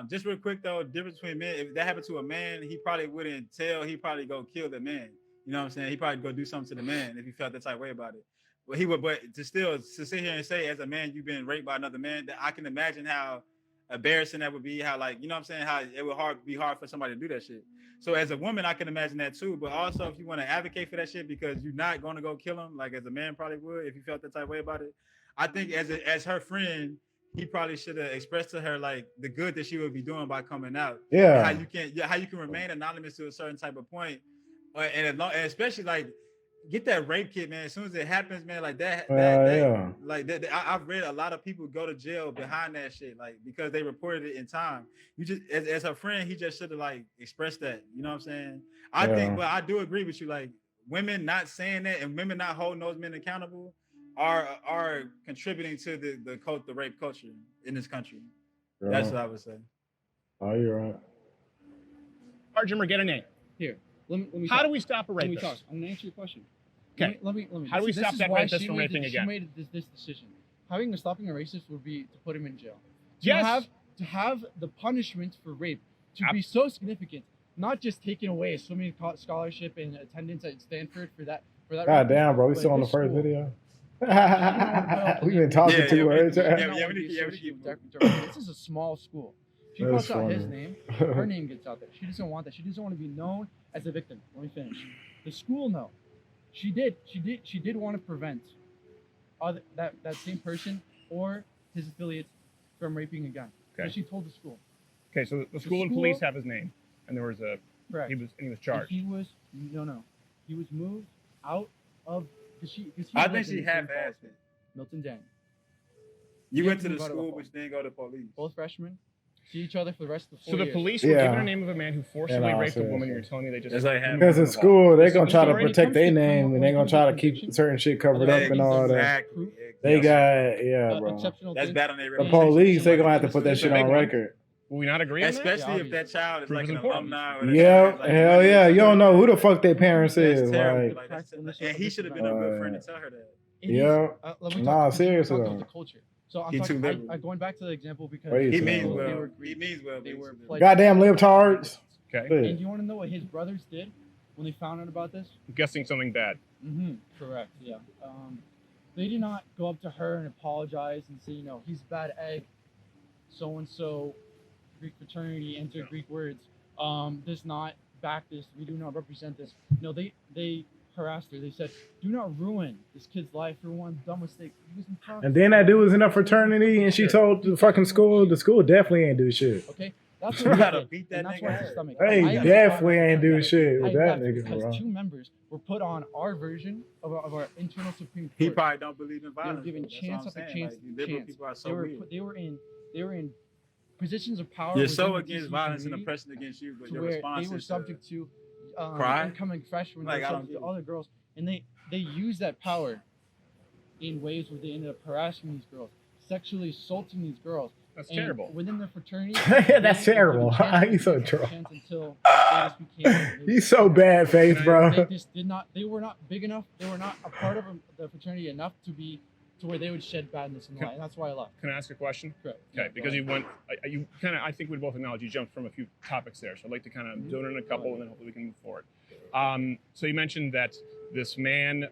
Just real quick though, difference between men, if that happened to a man, he probably wouldn't tell, he'd probably go kill the man. You know what I'm saying? He'd probably go do something to the man if he felt that type of way about it. But to sit here and say, as a man, you've been raped by another man, that I can imagine how embarrassing that would be, how, like, you know what I'm saying, how it would be hard for somebody to do that shit. So as a woman, I can imagine that too. But also, if you want to advocate for that shit because you're not going to go kill him, like as a man probably would, if you felt that type of way about it, I think as her friend, he probably should have expressed to her like the good that she would be doing by coming out. Yeah. How you can remain anonymous to a certain type of point, and especially like get that rape kit, man. As soon as it happens, man, like that, Yeah. like that. I've read a lot of people go to jail behind that shit, like because they reported it in time. You just, as her friend, he just should have like expressed that. You know what I'm saying? I think, but I do agree with you. Like women not saying that and women not holding those men accountable are contributing to the rape culture in this country. Yeah. That's what I would say. Oh, you're right. Arjun, get a name. Here, let me How talk. do we stop a Let me rapist? talk. I'm gonna answer your question. Okay. Let me. How do we This stop is that why rapist she from made raping She again? made this decision. Stopping a racist would be to put him in jail. Yes. To have the punishment for rape to be so significant, not just taking away a swimming scholarship and attendance at Stanford for that. God damn, bro. We but still on the this first school- video. We've been talking too much. This is a small school. She That's puts out his funny. name, her name gets out there. She doesn't want that. She doesn't want to be known as a victim. Let me finish. The school, no. She did want to prevent that same person or his affiliates from raping again. Okay. So she told the school. Okay, so the school and police have his name, and there was Correct. he was charged. He was moved out of I think she half-assed it. Milton Daniel. You He went had to to the move out of school, the but didn't go to police. Both freshmen see each other for the rest of the 4 So the years. police were Yeah. given the name of a man who forcibly Yeah, no, raped a woman, and seriously. you're telling me they just... It's like having- Because in school, they're going to try to So when it protect comes their to name criminal- and they're going to try to keep conviction, certain shit covered up and all that. Exactly. They got, yeah, bro. exceptional That's things. bad on their The reputation. police, they're going to have to put that It's a shit big on one. record. Will we not agree on that? Especially Yeah, if that child is Proof like is an important. alumni. Or Yeah, like, hell yeah. You don't know who the fuck their parents That's is. terrible. Like, And he should have been a good friend to tell her that. It is- Yeah. let me Nah, talk- seriously talk though. about the culture. So I'm He talking, too liberal. going back to the example because Crazy. He He means means well. They were He means well. They but were he's a- pledged- goddamn libtards. Okay. And you want to know what his brothers did when they found out about this? I'm guessing something bad. Correct. Yeah. They did not go up to her and apologize and say, he's a bad egg. So and so, Greek fraternity, enter Greek words. Does not back this. We do not represent this. No, they harassed her. They said, "Do not ruin this kid's life for one dumb mistake." He was in college. And then that dude was in a fraternity and she told the fucking school, the school definitely ain't do shit. Okay, that's You what gotta he did, beat that and that's nigga why ass. his stomach. They I definitely left ain't do because- shit with I that left nigga, because bro. 2 members were put on our version of our internal Supreme Court. He probably don't believe in They were violence. given That's what chance I'm after saying. chance. Like, these liberal chance. people are so weird. They were in positions of power. You're within so the against DC violence and community oppression against you, but to your where response they were is subject to cry? incoming freshmen, Like, they were I don't subject get to it. other girls, and they used that power in ways where they ended up harassing these girls, sexually assaulting these girls. That's And terrible. Within their fraternity, That's they terrible. were given chance He's so after troll. chance until they just became. He's so bad faced, They bro. just did not. They were not big enough. They were not a part of the fraternity enough to where they would shed badness in the light, and that's why I left. Can I ask a question? Correct. Okay, Yeah, because go you went, you kind of, I think we both acknowledge you jumped from a few topics there. So I'd like to kind of zone in a couple and then hopefully we can move forward. So you mentioned that this man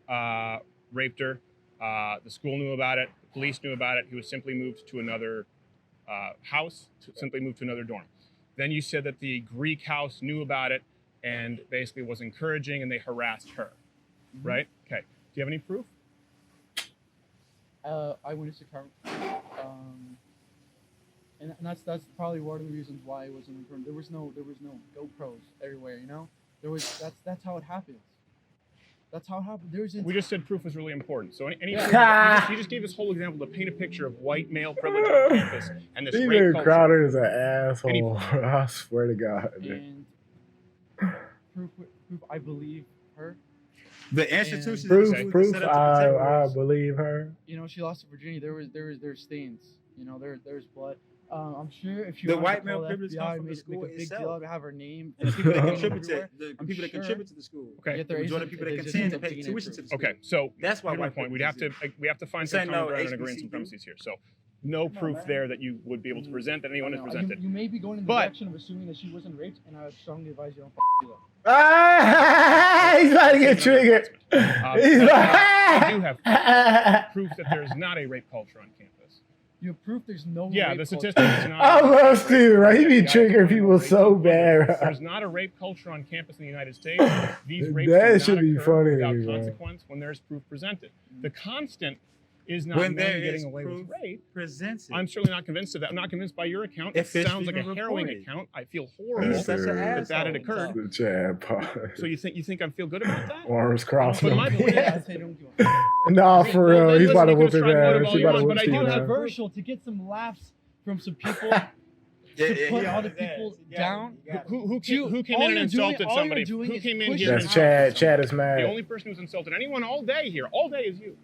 raped her. The school knew about it. The police knew about it. He was simply moved to another house, simply moved to another dorm. Then you said that the Greek house knew about it and basically was encouraging and they harassed her, right? Okay. Do you have any proof? Eyewitness account. And that's probably one of the reasons why it wasn't confirmed. There was no GoPros everywhere, that's how it happens. That's how it happened. We just said proof was really important. So any Yeah. proof, you just gave this whole example to paint a picture of white male privilege on campus and this rape Steven culture. Crowder is an asshole. I swear to God. And proof, I believe her. The institutions. And Proof, set up to protect I us. believe her. She lost to Virginia. There's stains. There's blood. I'm sure if she The wanted white to male call privilege FBI, comes from the make school a big itself. deal out of it, have her name. And the people that everywhere. contribute to the I'm people that sure contribute to the school. Okay. Yet The there majority of isn't- people that they just contend end to up pay taking tuition it to the school. Okay, so That's why here's my white point. people We have to find This some ain't common no ground and agreement HBCU. supremacies here. So no proof there that you would be able to present that anyone has presented. You may be going in the But- direction of assuming that she wasn't raped, and I would strongly advise you don't do that. Ah, he's about to get triggered. He's I do have proof that there's not a rape culture on campus. You have proof there's no Yeah, rape the culture. statistics is not. I love Steve, right? He be triggering people so bad. There's not a rape culture on campus in the United States. These rapes That do should not be occur funny to without me, bro. consequence when there's proof presented. The constant is not When men there getting is away with proof rape. presents it. I'm certainly not convinced of that. I'm not convinced by your account. It If it's sounds like a even harrowing reported. account. I feel He's horrible such an that that had asshole. occurred. The Chad part. So you think I feel good about that? Arms crossed. But my point Yeah, I is, say don't do it. Nah, for Well, real. then He's about to listen, whoop you his can try ass. motive He's about to all you whoop want, Steve's but I do ass. have Controversial to get some laughs from some people. Yeah, to put he all the always people does. You got it, down. you got it. who came all in and you're insulted doing- all you're somebody? doing Who is came in pushing here? That's and Chad. insulted Chad is somebody? mad. The only person who's insulted anyone all day here, all day is you.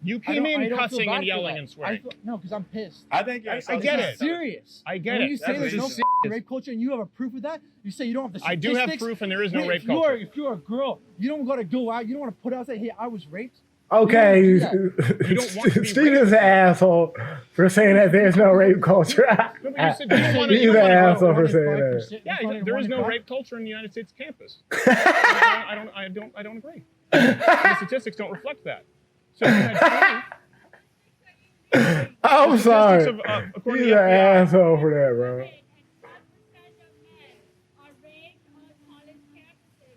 You I came don't- I in don't feel cussing bad and for yelling that. and swearing. No, because I'm pissed. I think you're I insulting get This it. is serious. I get When it. you say That's there's no what he f***ing rape culture and you have a proof of that, you say you don't have the I do have statistics. proof, and there is no Wait, rape if you're, culture. if you're a girl, you don't got to go out. You don't want to put out say, "Hey, I was raped." Okay, You don't want to be Steve is an asshole for saying that there's no rape culture. No, but you said you don't wanna- He's you an don't wanna- asshole for saying that. Yeah, there is no rape culture in the United States campus. I don't agree. The statistics don't reflect that. So if you had proof, I'm the sorry. statistics of, according He's to an the FBI, asshole for that, bro.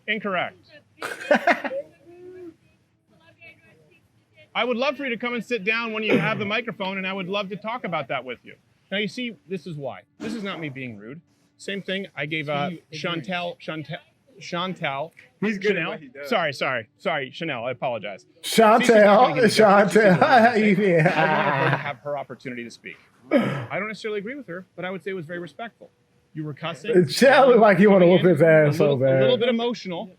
incorrect. I would love for you to come and sit down when you have the microphone, and I would love to talk about that with you. Now, you see, this is why. This is not me being rude. Same thing. I gave Chantal. He's good at Chanel. what he does. Sorry, Chanel. I apologize. Chantel. I wanted her to Yeah. have her opportunity to speak. I don't necessarily agree with her, but I would say it was very respectful. You were cussing. Chad look like he want to whoop his ass so A little bad. bit emotional,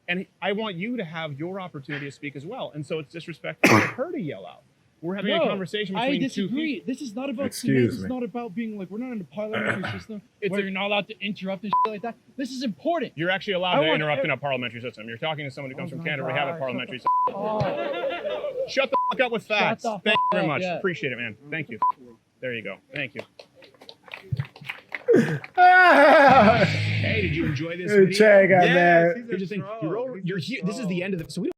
and I want you to have your opportunity to speak as well. And so it's disrespectful for her to yell out. We're having a conversation I between two disagree. people. This is not about Excuse This is me. not about being like we're not in a parliamentary system It's where a- you're not allowed to interrupt and shit like that. This is important. You're actually allowed I to want interrupt ev- in a parliamentary system. You're talking to someone who comes Oh from my Canada. We have a God, parliamentary shut system. Oh, Shut the fuck up with facts. the Thank you very fuck much. up, yeah. Appreciate it, man. Thank you. There you go. Thank you. Hey, did you enjoy this video? Chad got Yes, mad. he's a Here's the thing. troll. You're over. He's a You're here. This is the troll. end of the. So we don't.